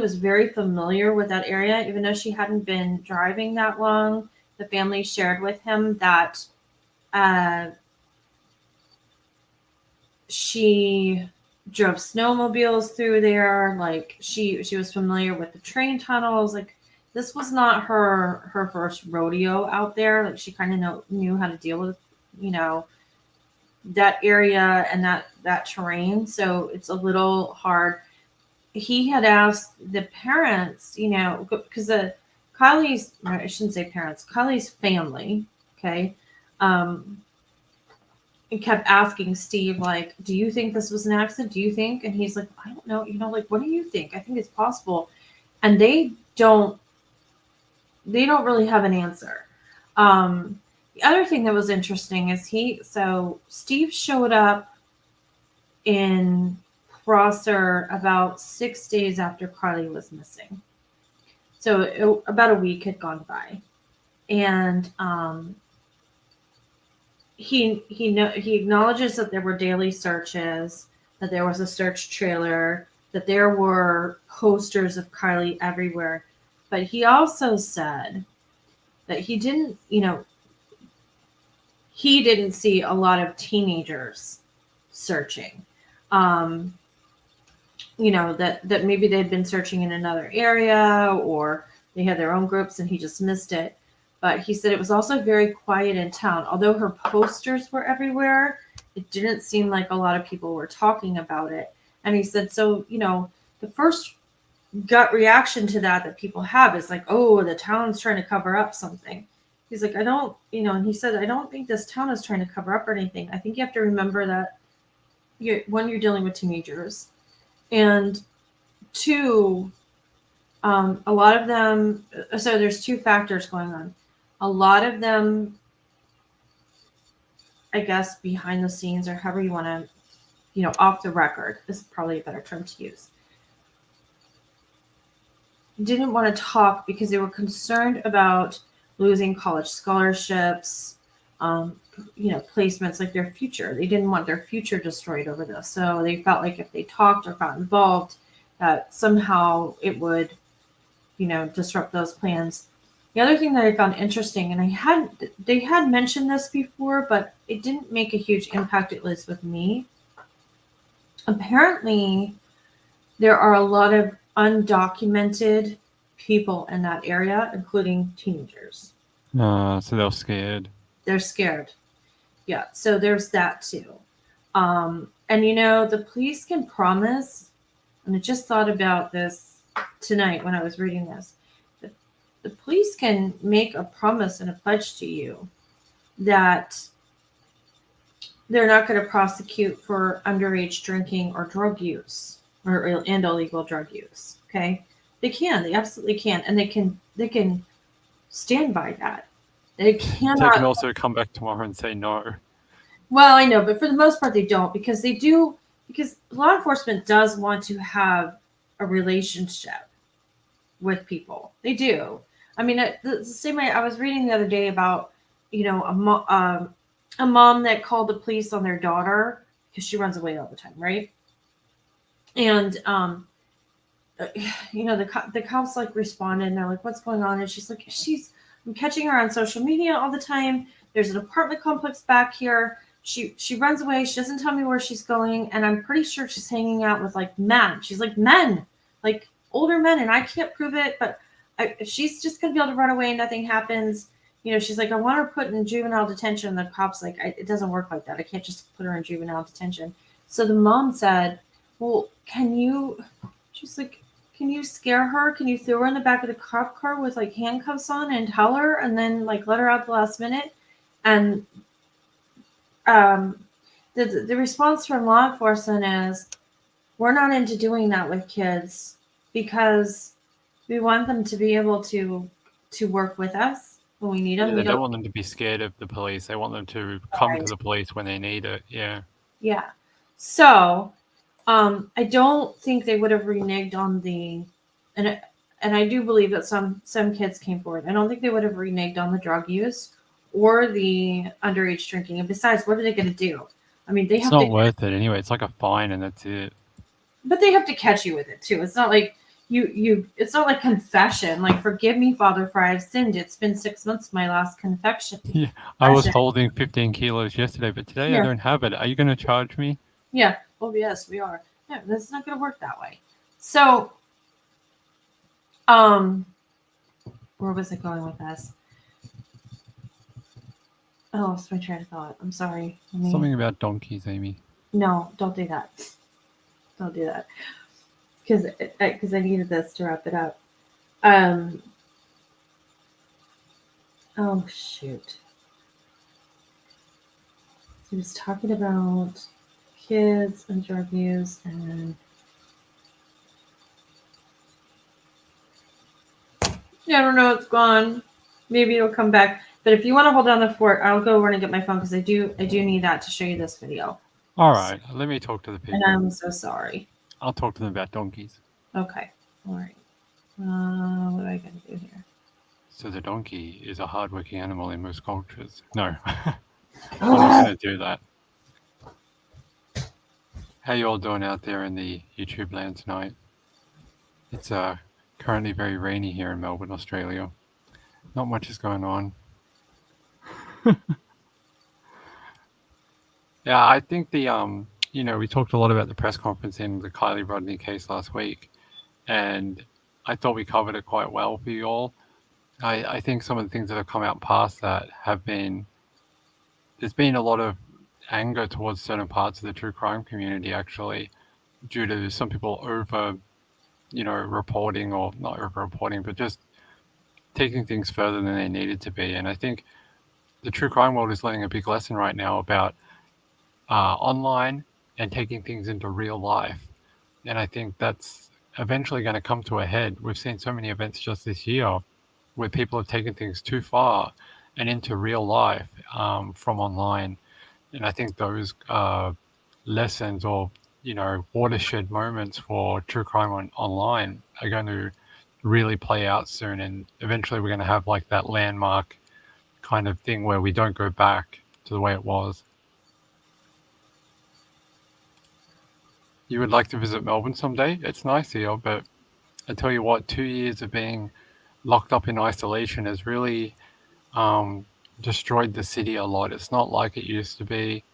was very familiar with that area, even though she hadn't been driving that long. The family shared with him that she drove snowmobiles through there. Like she was familiar with the train tunnels. Like this was not her first rodeo out there. Like she kind of knew how to deal with, that area and that terrain. So it's a little hard. He had asked the parents, because Kylie's, I shouldn't say parents, Kylie's family, okay, and kept asking Steve, like, do you think this was an accident? Do you think? And he's like, I don't know, like, what do you think? I think it's possible. And they don't really have an answer. The other thing that was interesting is Steve showed up in Prosser about 6 days after Kylie was missing. So about a week had gone by. And he acknowledges that there were daily searches, that there was a search trailer, that there were posters of Kylie everywhere. But he also said that he didn't see a lot of teenagers searching. that maybe they'd been searching in another area, or they had their own groups and he just missed it. But he said it was also very quiet in town. Although her posters were everywhere, it didn't seem like a lot of people were talking about it. And he said, so, the first gut reaction to that people have is like, oh, the town's trying to cover up something. He's like, I don't, and he said, I don't think this town is trying to cover up or anything. I think you have to remember that you're dealing with teenagers, and two, a lot of them, so there's two factors going on. A lot of them, I guess, behind the scenes, or however you want to, off the record is probably a better term to use, didn't want to talk because they were concerned about losing college scholarships, placements, like their future. They didn't want their future destroyed over this. So they felt like if they talked or got involved, that somehow it would, disrupt those plans. The other thing that I found interesting, and they had mentioned this before, but it didn't make a huge impact, at least with me. Apparently, there are a lot of undocumented people in that area, including teenagers. So they're scared. They're scared. Yeah, so there's that too. And the police can promise, and I just thought about this tonight when I was reading this, the police can make a promise and a pledge to you that they're not going to prosecute for underage drinking or drug use and illegal drug use. Okay, they absolutely can, and they can stand by that. They cannot. They can also come back tomorrow and say no. Well, I know, but for the most part, they don't, because law enforcement does want to have a relationship with people. They do. I mean, the same way I was reading the other day about, a mom that called the police on their daughter because she runs away all the time, right? And the cops like responded, and they're like, "What's going on?" And she's like, "I'm catching her on social media all the time. There's an apartment complex back here. She runs away. She doesn't tell me where she's going, and I'm pretty sure she's hanging out with like men." She's like, men, like older men, and I can't prove it, but she's just gonna be able to run away and nothing happens. She's like, "I want her put in juvenile detention." And the cop's like, "It doesn't work like that. I can't just put her in juvenile detention." So the mom said, "Well, she's like, can you scare her? Can you throw her in the back of the cop car with like handcuffs on and tell her, and then like let her out the last minute?" And the response from law enforcement is, "We're not into doing that with kids because we want them to be able to work with us when we need them." Yeah, they don't want them to be scared of the police. They want them to come to the police when they need it. Yeah. Yeah. So I don't think they would have reneged on and I do believe that some kids came forward. I don't think they would have reneged on the drug use or the underage drinking. And besides, what are they going to do? I mean, it's not worth it anyway. It's like a fine and that's it. But they have to catch you with it too. It's not like it's not like confession. Like, "Forgive me, Father, for I have sinned. It's been 6 months my last confession." Yeah, I was holding 15 kilos yesterday, but today I don't have it. Are you going to charge me? Yeah. Oh, yes, we are. No, this is not going to work that way. So, where was I going with this? I lost my train of thought. I'm sorry. Something about donkeys, Amy. No, don't do that. Don't do that. Because I needed this to wrap it up. Oh, shoot. He was talking about kids and drug use and I don't know, it's gone. Maybe it'll come back. But if you want to hold down the fort, I'll go run and get my phone because I do need that to show you this video. All right, let me talk to the people. And I'm so sorry. I'll talk to them about donkeys. Okay, all right. What do I got to do here? So the donkey is a hardworking animal in most cultures. No, I'm not going to do that. How you all doing out there in the YouTube land tonight? It's currently very rainy here in Melbourne, Australia. Not much is going on. Yeah, I think the we talked a lot about the press conference in the Kiely Rhodni case last week, and I thought we covered it quite well for you all. I think some of the things that have come out past that have been, there's been a lot of anger towards certain parts of the true crime community, actually, due to some people over, reporting, or not over reporting, but just taking things further than they needed to be. And I think the true crime world is learning a big lesson right now about online and taking things into real life. And I think that's eventually going to come to a head. We've seen so many events just this year where people have taken things too far and into real life from online. And I think those lessons, or watershed moments for true crime online are going to really play out soon. And eventually we're going to have like that landmark kind of thing where we don't go back to the way it was. You would like to visit Melbourne someday? It's nice here, but I tell you what, 2 years of being locked up in isolation has really destroyed the city a lot. It's not like it used to be.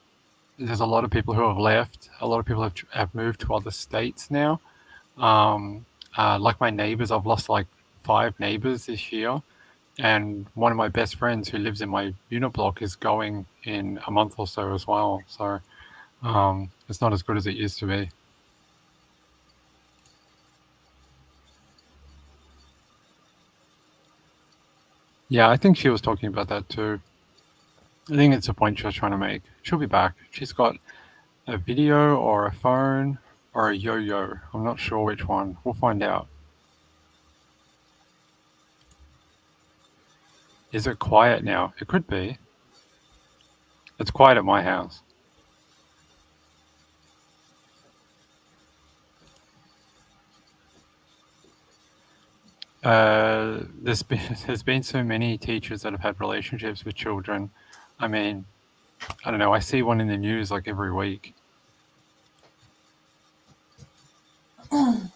There's a lot of people who have left. A lot of people have moved to other states now. Like my neighbors, I've lost like 5 neighbors this year. And one of my best friends who lives in my unit block is going in a month or so as well. So it's not as good as it used to be. Yeah, I think she was talking about that too. I think it's a point she was trying to make. She'll be back. She's got a video or a phone or a yo-yo. I'm not sure which one. We'll find out. Is it quiet now? It could be. It's quiet at my house. There's been so many teachers that have had relationships with children. I mean, I don't know. I see one in the news like every week.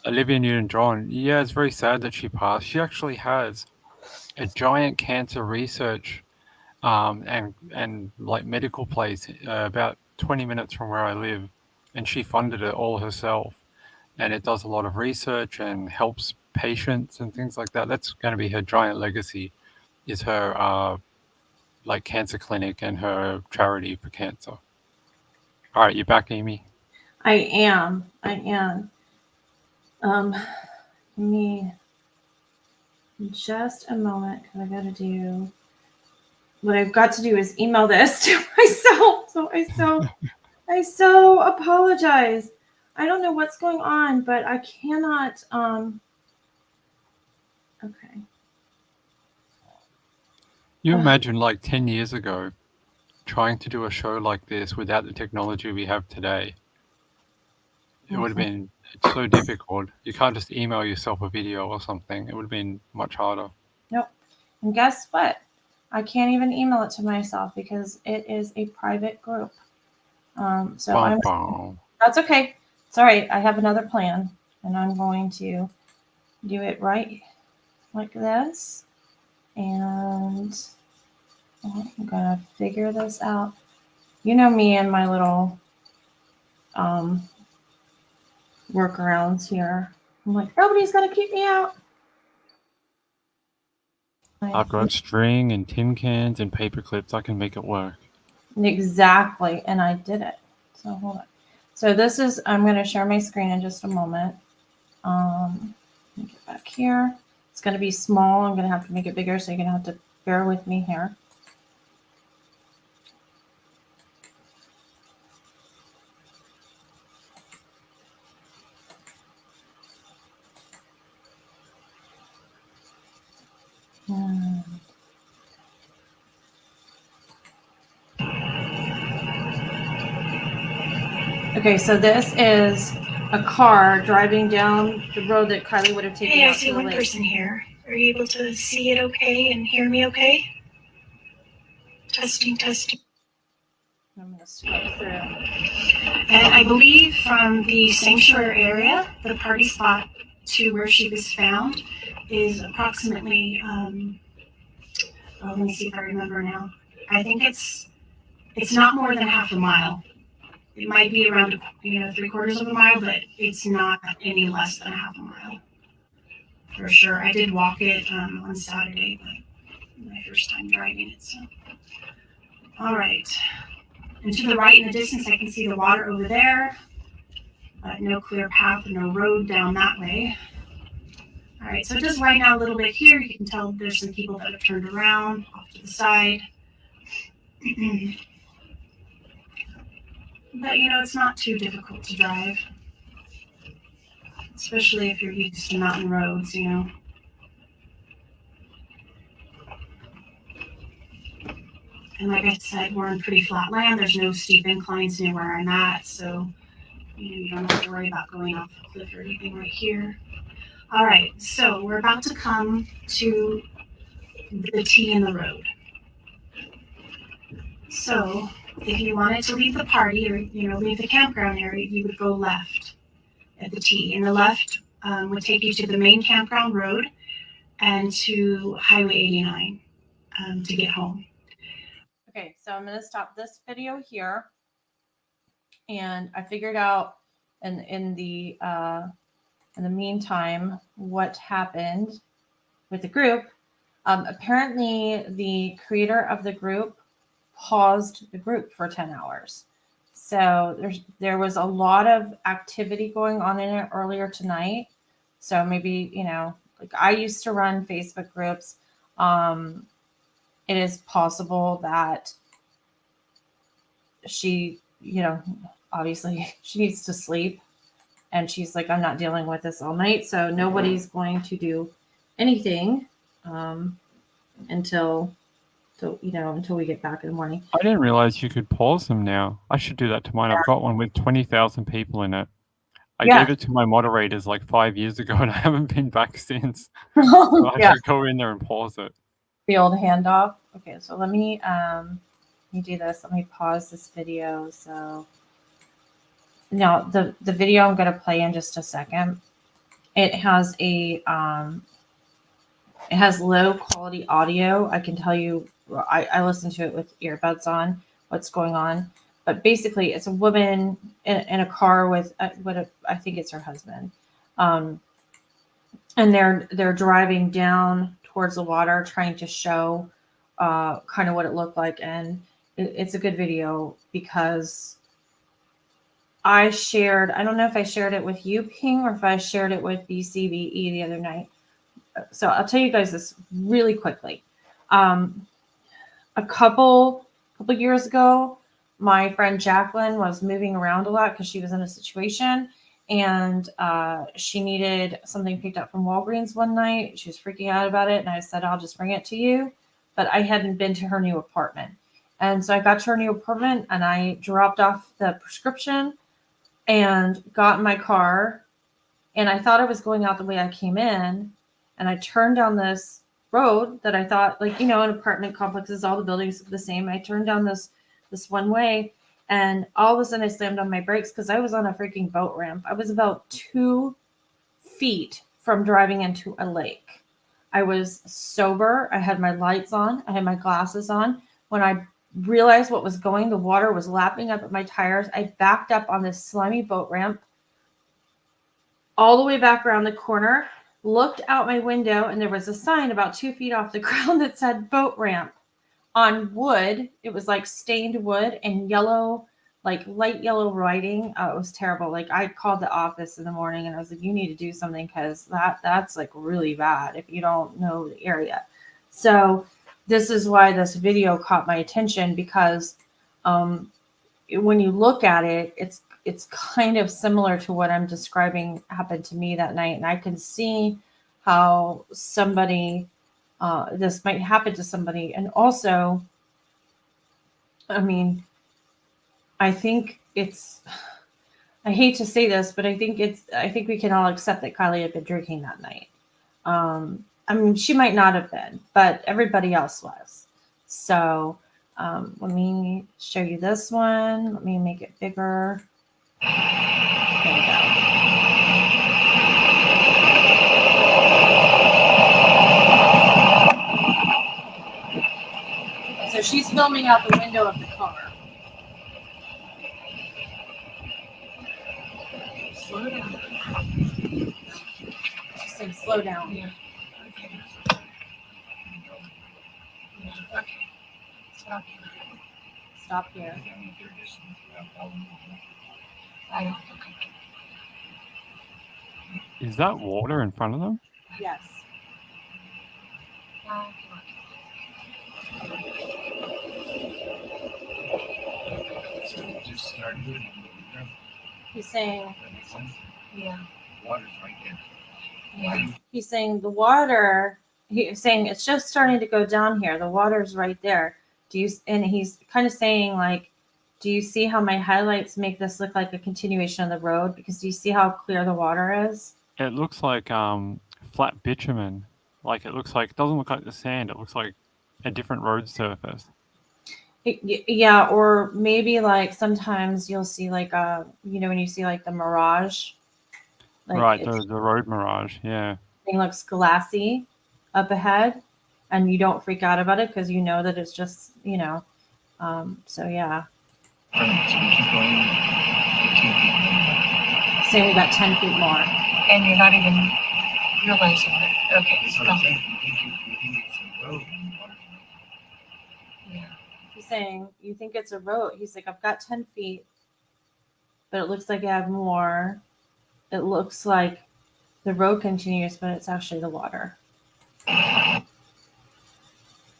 Olivia Newton-John. Yeah, it's very sad that she passed. She actually has a giant cancer research and like medical place about 20 minutes from where I live, and she funded it all herself. And it does a lot of research and helps patients and things like that. That's going to be her giant legacy, is her like cancer clinic and her charity for cancer. All right, you back, Amy? I am. Give me just a moment, because I got to do. What I've got to do is email this to myself. So I so apologize. I don't know what's going on, but I cannot. Okay. You imagine like 10 years ago trying to do a show like this without the technology we have today. It would have been so difficult. You can't just email yourself a video or something. It would have been much harder. Nope. And guess what? I can't even email it to myself because it is a private group. That's okay. It's all right. I have another plan, and I'm going to do it right like this. And I'm going to figure this out. You know me and my little workarounds here. I'm like, nobody's going to keep me out. I've got string and tin cans and paper clips. I can make it work. Exactly. And I did it. So hold on. So this is, I'm going to share my screen in just a moment. Let me get back here. It's going to be small. I'm going to have to make it bigger, so you're going to have to bear with me here. Okay, so this is a car driving down the road that Kiely would have taken. Hey, I see one person here. Are you able to see it okay and hear me okay? Testing. I'm going to scrub through. And I believe from the sanctuary area, the party spot to where she was found is approximately, let me see if I remember now. I think it's not more than half a mile. It might be around 3/4 of a mile, but it's not any less than a half a mile for sure. I did walk it on Saturday, but my first time driving it. So, all right. And to the right in the distance, I can see the water over there, but no clear path and no road down that way. All right, so it does widen out a little bit here. You can tell there's some people that have turned around off to the side. But it's not too difficult to drive, especially if you're used to mountain roads, And like I said, we're in pretty flat land. There's no steep inclines near where I'm at, so you don't have to worry about going off the cliff or anything right here. All right, so we're about to come to the T in the road. So if you wanted to leave the party or leave the campground area, you would go left at the T. And the left would take you to the main campground road and to Highway 89 to get home. Okay, so I'm going to stop this video here. And I figured out in the meantime what happened with the group. Apparently, the creator of the group paused the group for 10 hours. So there was a lot of activity going on in it earlier tonight. So maybe, like I used to run Facebook groups. It is possible that she, obviously she needs to sleep. And she's like, I'm not dealing with this all night. So nobody's going to do anything until we get back in the morning. I didn't realize you could pause them now. I should do that to mine. I've got one with 20,000 people in it. I gave it to my moderators like 5 years ago, and I haven't been back since. So I should go in there and pause it. The old handoff. Okay, so let me do this. Let me pause this video. So now the video I'm going to play in just a second. It has it has low quality audio. I can tell you, I listened to it with earbuds on, what's going on. But basically, it's a woman in a car with I think it's her husband. And they're driving down towards the water, trying to show kind of what it looked like. And it's a good video because I don't know if I shared it with you, Ping, or if I shared it with BCBE the other night. So I'll tell you guys this really quickly. A couple years ago, my friend Jacqueline was moving around a lot because she was in a situation, and she needed something picked up from Walgreens one night. She was freaking out about it, and I said, I'll just bring it to you. But I hadn't been to her new apartment. And so I got to her new apartment, and I dropped off the prescription and got in my car, and I thought I was going out the way I came in, and I turned down this road that I thought, like, in apartment complexes, all the buildings are the same. I turned down this one way, and all of a sudden I slammed on my brakes because I was on a freaking boat ramp. I was about 2 feet from driving into a lake. I was sober. I had my lights on. I had my glasses on. When I realized what was going, the water was lapping up at my tires. I backed up on this slimy boat ramp all the way back around the corner, looked out my window, and there was a sign about 2 feet off the ground that said boat ramp on wood. It was like stained wood and yellow, like light yellow writing. Oh, it was terrible. Like I called the office in the morning and I was like, you need to do something because that's like really bad if you don't know the area. So this is why this video caught my attention, because when you look at it, it's kind of similar to what I'm describing happened to me that night. And I can see how somebody, this might happen to somebody. And also, I mean, I think I hate to say this, but I think we can all accept that Kiely had been drinking that night. I mean, she might not have been, but everybody else was. So let me show you this one. Let me make it bigger. There we go. So she's filming out the window of the car. Slow down. She's saying slow down. Yeah. Okay. Yeah. Okay. Stop here. Stop here. Okay. Is that water in front of them? Yes. He's saying. Yeah. Water's right there. Yeah. He's saying the water. He's saying it's just starting to go down here. The water's right there. Do you? And he's kind of saying like, do you see how my highlights make this look like a continuation of the road? Because do you see how clear the water is? It looks like flat bitumen. Like it doesn't look like the sand. It looks like a different road surface. Yeah, or maybe like sometimes you'll see like when you see like the mirage. Like Right, the road mirage, yeah. Thing looks glassy up ahead, and you don't freak out about it because you know that it's just so yeah. So we keep going 15 feet. Say we got 10 feet more. And you're not even realizing it. Okay. That's what I'm saying. We think it's a road and the water's right there. Yeah. He's saying, you think it's a road. He's like, I've got 10 feet, but it looks like I have more. It looks like the road continues, but it's actually the water.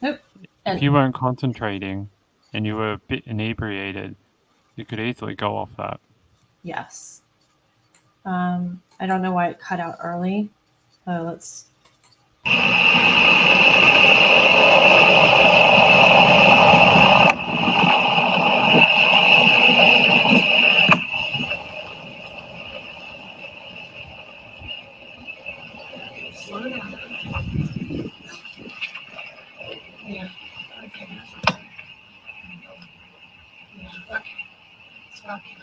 Nope. If you weren't concentrating and you were a bit inebriated, you could easily go off that. Yes. I don't know why it cut out early. Let's. Slow down. Yeah. Okay. Yeah. Okay. Stop here.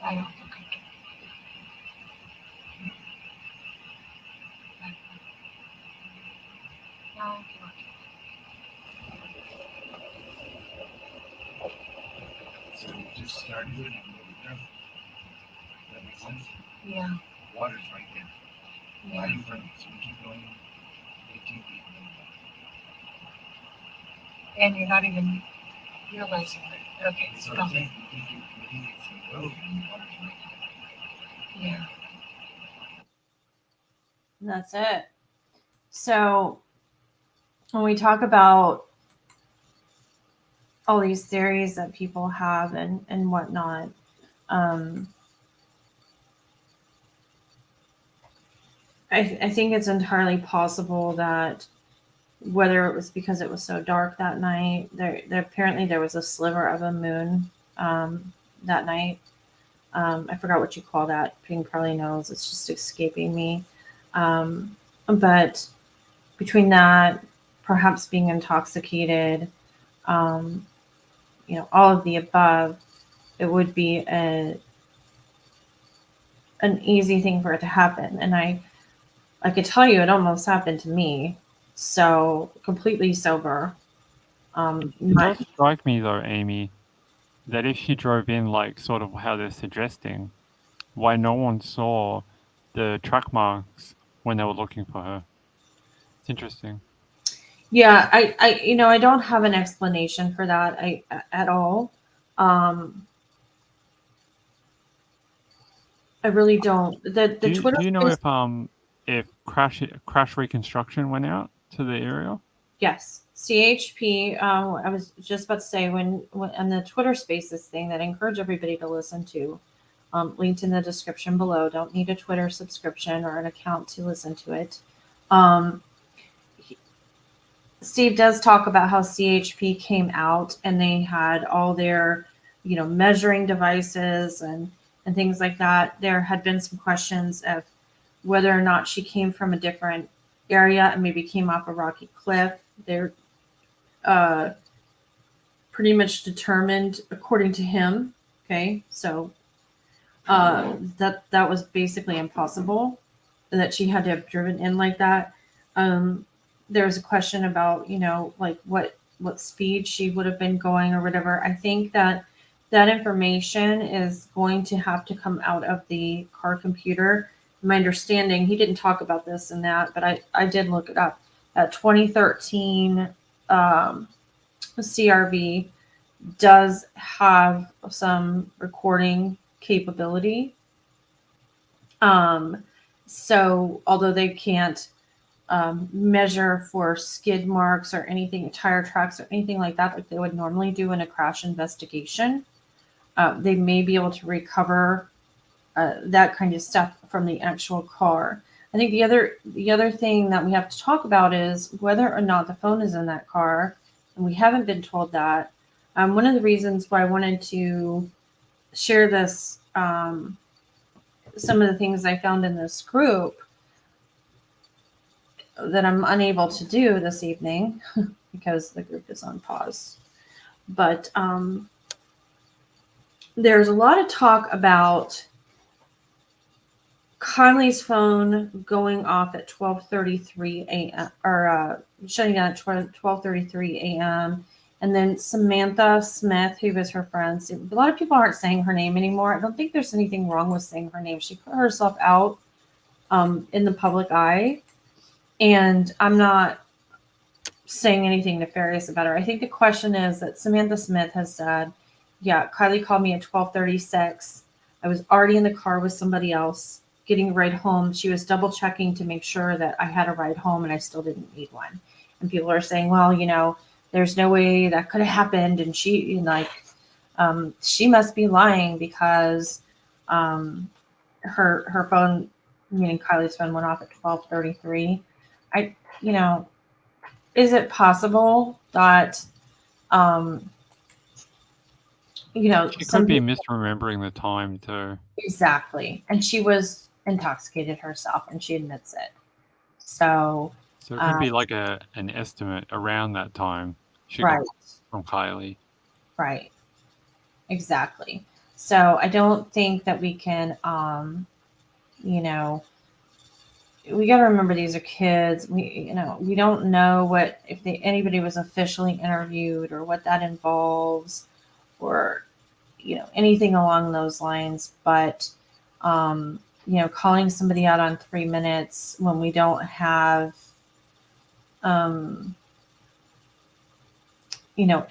I don't. Okay. So we just started with it. That makes sense? Yeah. Water's right there. Yeah. Right in front of us. So we keep going 18 feet. And you're not even realizing it. Okay. That's what I'm saying. We think it's a road and the water's right there. Yeah. And that's it. So when we talk about all these theories that people have and whatnot, I think it's entirely possible that whether it was because it was so dark that night, there apparently there was a sliver of a moon that night. I forgot what you call that. Ping probably knows. It's just escaping me. But between that, perhaps being intoxicated, all of the above, it would be an easy thing for it to happen. And I could tell you it almost happened to me. So completely sober. It does strike me though, Amy, that if she drove in like sort of how they're suggesting, why no one saw the track marks when they were looking for her. It's interesting. Yeah, I don't have an explanation for that at all. I really don't. The Twitter. Do you know if crash reconstruction went out to the area? Yes, CHP. I was just about to say when on the Twitter Spaces thing that I encourage everybody to listen to. Linked in the description below. Don't need a Twitter subscription or an account to listen to it. Steve does talk about how CHP came out and they had all their, measuring devices and things like that. There had been some questions of whether or not she came from a different area and maybe came off a rocky cliff. They're pretty much determined according to him. Okay, so that was basically impossible, that she had to have driven in like that. There was a question about, like what speed she would have been going or whatever. I think that that information is going to have to come out of the car computer. My understanding, he didn't talk about this and that, but I did look it up. That 2013 CRV does have some recording capability. So although they can't measure for skid marks or anything, tire tracks or anything like that, like they would normally do in a crash investigation, they may be able to recover that kind of stuff from the actual car. I think the other thing that we have to talk about is whether or not the phone is in that car, and we haven't been told that. One of the reasons why I wanted to share this, some of the things I found in this group that I'm unable to do this evening because the group is on pause. But there's a lot of talk about Kiely's phone going off at 12:33 a.m. or shutting down at 12:33 a.m. And then Samantha Smith, who was her friend. A lot of people aren't saying her name anymore. I don't think there's anything wrong with saying her name. She put herself out in the public eye. And I'm not saying anything nefarious about her. I think the question is that Samantha Smith has said, yeah, Kiely called me at 12:36. I was already in the car with somebody else getting a ride home. She was double checking to make sure that I had a ride home and I still didn't need one. And people are saying, well, there's no way that could have happened. And she must be lying because her phone, meaning Kiely's phone, went off at 12:33. Is it possible that, She could be people, misremembering the time too. exactly, and she was intoxicated herself, and she admits it. So it could be like an estimate around that time. She right, got from Kiely. right, exactly. So I don't think that we can, we got to remember these are kids. We don't know what if anybody was officially interviewed or what that involves, or anything along those lines. But calling somebody out on 3 minutes when we don't have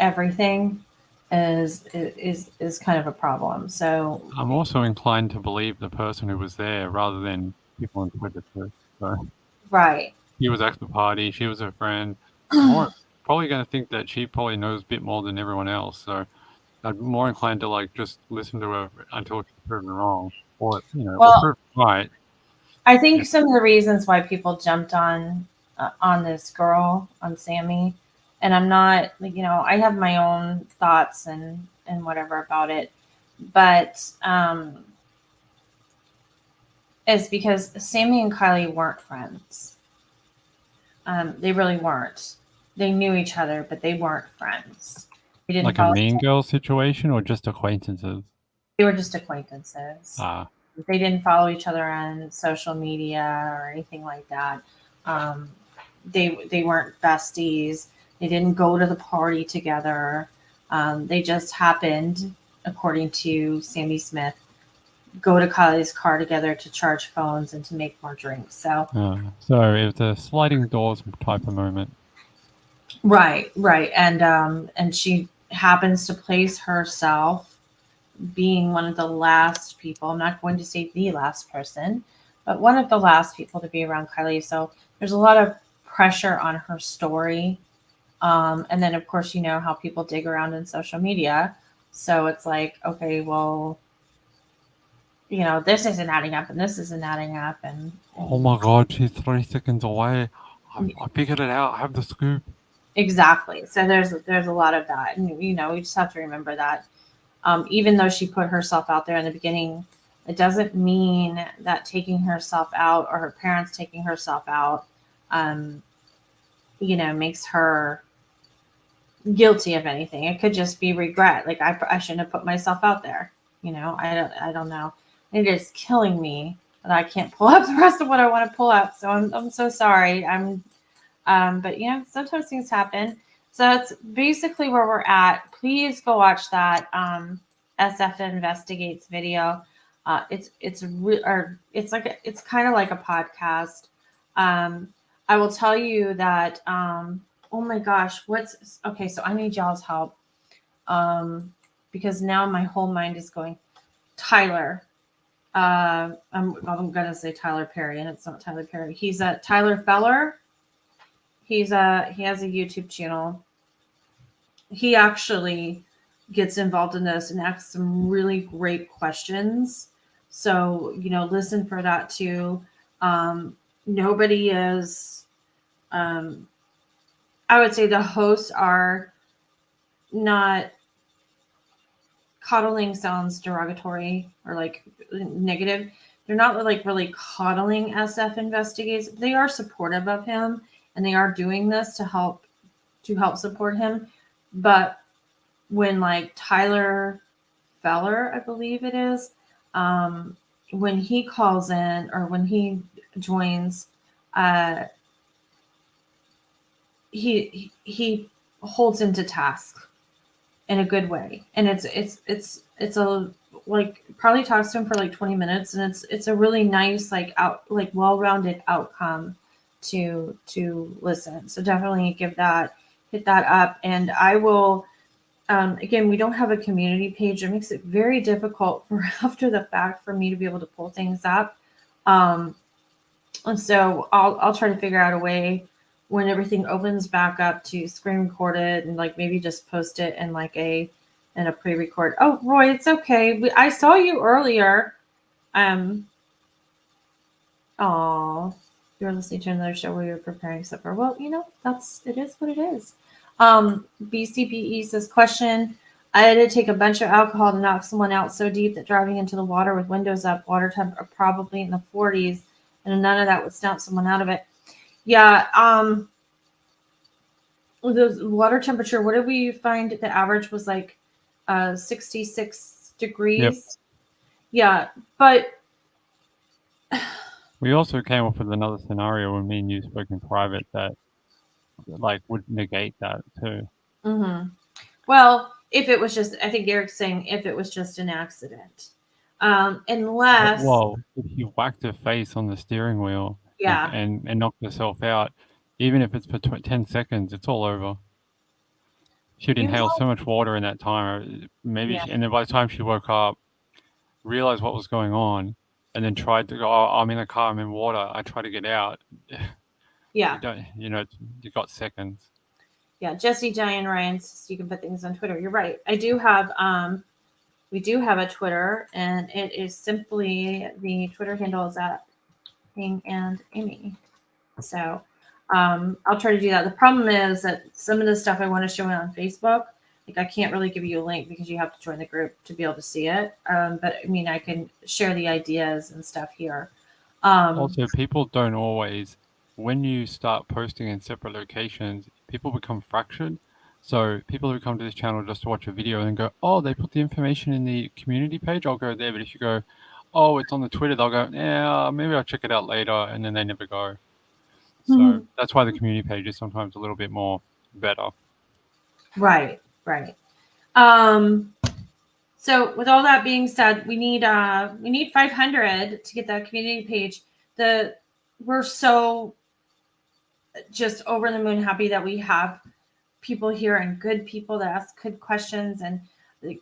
everything is kind of a problem. So I'm also inclined to believe the person who was there rather than people on Twitter too. So right. he was at the party, she was her friend. More probably going to think that she probably knows a bit more than everyone else. So I'm more inclined to just listen to her until she's proven wrong, or or proven right. I think some of the reasons why people jumped on this girl, on Sammy, and I'm not, I have my own thoughts and whatever about it, but it's because Sammy and Kiely weren't friends. They really weren't. They knew each other, but they weren't friends. They didn't like a Mean Girl situation, or just acquaintances? They were just acquaintances. Ah. They didn't follow each other on social media or anything like that. They weren't besties. They didn't go to the party together. They just happened, according to Sammy Smith, go to Kiely's car together to charge phones and to make more drinks. So it was a sliding doors type of moment. Right. And she happens to place herself being one of the last people. I'm not going to say the last person, but one of the last people to be around Kiely. So there's a lot of pressure on her story. And then, of course, how people dig around in social media. So it's like, okay, well, this isn't adding up and this isn't adding up. And oh my God, she's 3 seconds away. I figured it out. I have the scoop. Exactly. So there's a lot of that. And, we just have to remember that. Even though she put herself out there in the beginning, it doesn't mean that taking herself out or her parents taking herself out, makes her guilty of anything. It could just be regret. Like I shouldn't have put myself out there. I don't know. It is killing me that I can't pull up the rest of what I want to pull up. So I'm so sorry. But sometimes things happen. So that's basically where we're at. Please go watch that. SF Investigates video. It's kind of like a podcast. I will tell you that. Oh my gosh, okay? So I need y'all's help because now my whole mind is going. Tyler. I'm gonna say Tyler Perry, and it's not Tyler Perry. He's a Tyler Feller. He has a YouTube channel. He actually gets involved in this and asks some really great questions. So, listen for that too. Nobody is, I would say the hosts are not, coddling sounds derogatory or like negative. They're not like really coddling SF Investigates. They are supportive of him and they are doing this to help support him. But when like Tyler Feller, I believe it is, when he calls in or when he joins, he holds him to task in a good way, and it's a like probably talks to him for like 20 minutes, and it's a really nice well-rounded outcome to listen. So definitely hit that up, and I will. Again, we don't have a community page. It makes it very difficult for after the fact for me to be able to pull things up. And so I'll try to figure out a way when everything opens back up to screen record it and like maybe just post it in a pre-record. Oh, Roy, it's okay. I saw you earlier. Oh, you're listening to another show where you're preparing supper. Well, it is what it is. BCPE says, question. I had to take a bunch of alcohol to knock someone out so deep that driving into the water with windows up, water temp probably in the 40s, and none of that would snap someone out of it. Yeah. The water temperature, what did we find? The average was like 66 degrees. Yep. Yeah, but We also came up with another scenario when me and you spoke in private that would negate that too. Mm-hmm. Well, if it was just, I think Eric's saying if it was just an accident, unless. Well, if you whacked her face on the steering wheel, Yeah, and knocked herself out, even if it's for 10 seconds, it's all over. She'd inhaled so much water in that time, and then by the time she woke up, realized what was going on, and then tried to go. Oh, I'm in a car. I'm in water. I try to get out. Yeah. You got seconds. Yeah, Jesse, Diane, Ryan, you can put things on Twitter. You're right. I do have, we do have a Twitter, and it is simply, the Twitter handle is at PingAndAimee. So I'll try to do that. The problem is that some of the stuff I want to show on Facebook, I can't really give you a link because you have to join the group to be able to see it. But I mean, I can share the ideas and stuff here. Also, people don't always, when you start posting in separate locations, people become fractured. So people who come to this channel just to watch a video and go, oh, they put the information in the community page, I'll go there. But if you go, oh, it's on the Twitter, they'll go, yeah, maybe I'll check it out later. And then they never go. So that's why the community page is sometimes a little bit more better. Right. So with all that being said, we need 500 to get that community page. We're so just over the moon happy that we have people here and good people that ask good questions and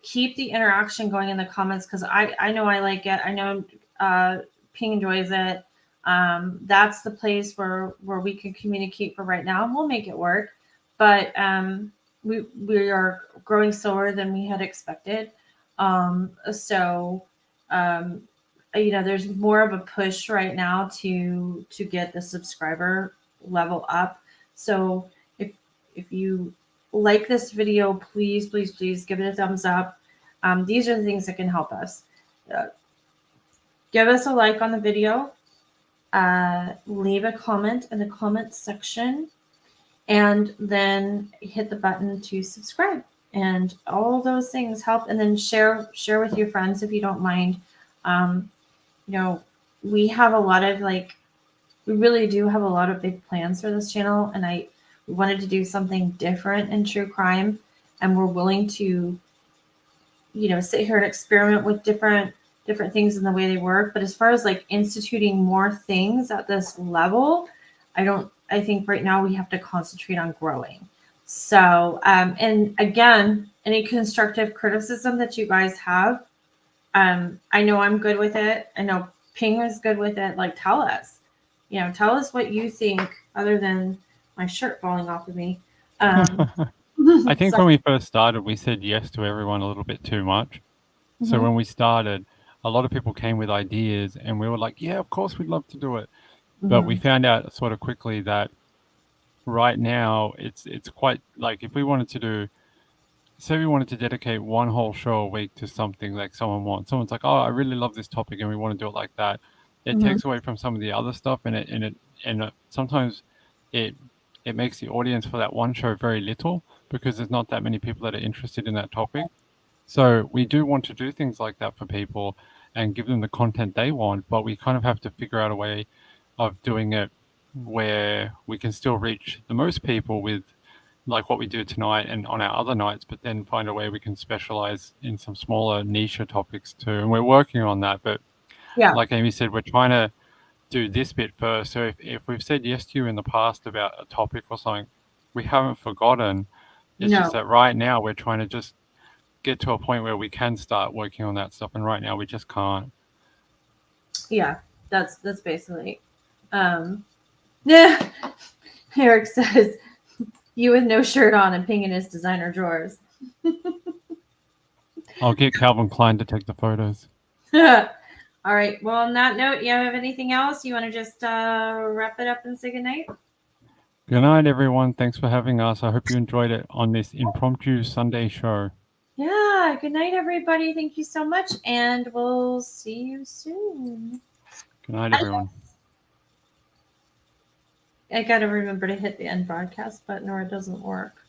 keep the interaction going in the comments, because I know I like it. I know Ping enjoys it. That's the place where we can communicate for right now. We'll make it work, but we are growing slower than we had expected. There's more of a push right now to get the subscriber level up. So if you like this video, please give it a thumbs up. These are the things that can help us. Give us a like on the video. Leave a comment in the comment section, and then hit the button to subscribe. And all those things help. And then share with your friends if you don't mind. We have a lot of we really do have a lot of big plans for this channel, and we wanted to do something different in true crime, and we're willing to sit here and experiment with different things in the way they work. But as far as like instituting more things at this level, I think right now we have to concentrate on growing. So, and again, any constructive criticism that you guys have, I know I'm good with it. I know Ping is good with it. Like, tell us, tell us what you think other than my shirt falling off of me. I think So- when we first started, we said yes to everyone a little bit too much. So Mhm. when we started, a lot of people came with ideas and we were like, yeah, of course we'd love to do it. But we found out sort of quickly that right now it's quite like if we wanted to do, say we wanted to dedicate one whole show a week to something like someone's like, oh, I really love this topic and we want to do it like that. It takes away from some of the other stuff and sometimes it makes the audience for that one show very little because there's not that many people that are interested in that topic. So we do want to do things like that for people and give them the content they want, but we kind of have to figure out a way of doing it where we can still reach the most people with like what we do tonight and on our other nights, but then find a way we can specialize in some smaller niche topics too. And we're working on that. But Yeah. like Amy said, we're trying to do this bit first. So if we've said yes to you in the past about a topic or something, we haven't forgotten. It's No. just that right now we're trying to just get to a point where we can start working on that stuff. And right now we just can't. Yeah, that's basically. Yeah. Eric says, "You with no shirt on and Ping in his designer drawers." I'll get Calvin Klein to take the photos. All right. Well, on that note, you have anything else? You want to just wrap it up and say goodnight? Good night, everyone. Thanks for having us. I hope you enjoyed it on this impromptu Sunday show. Yeah. Good night, everybody. Thank you so much, and we'll see you soon. Good night, everyone. I got to remember to hit the end broadcast button or it doesn't work.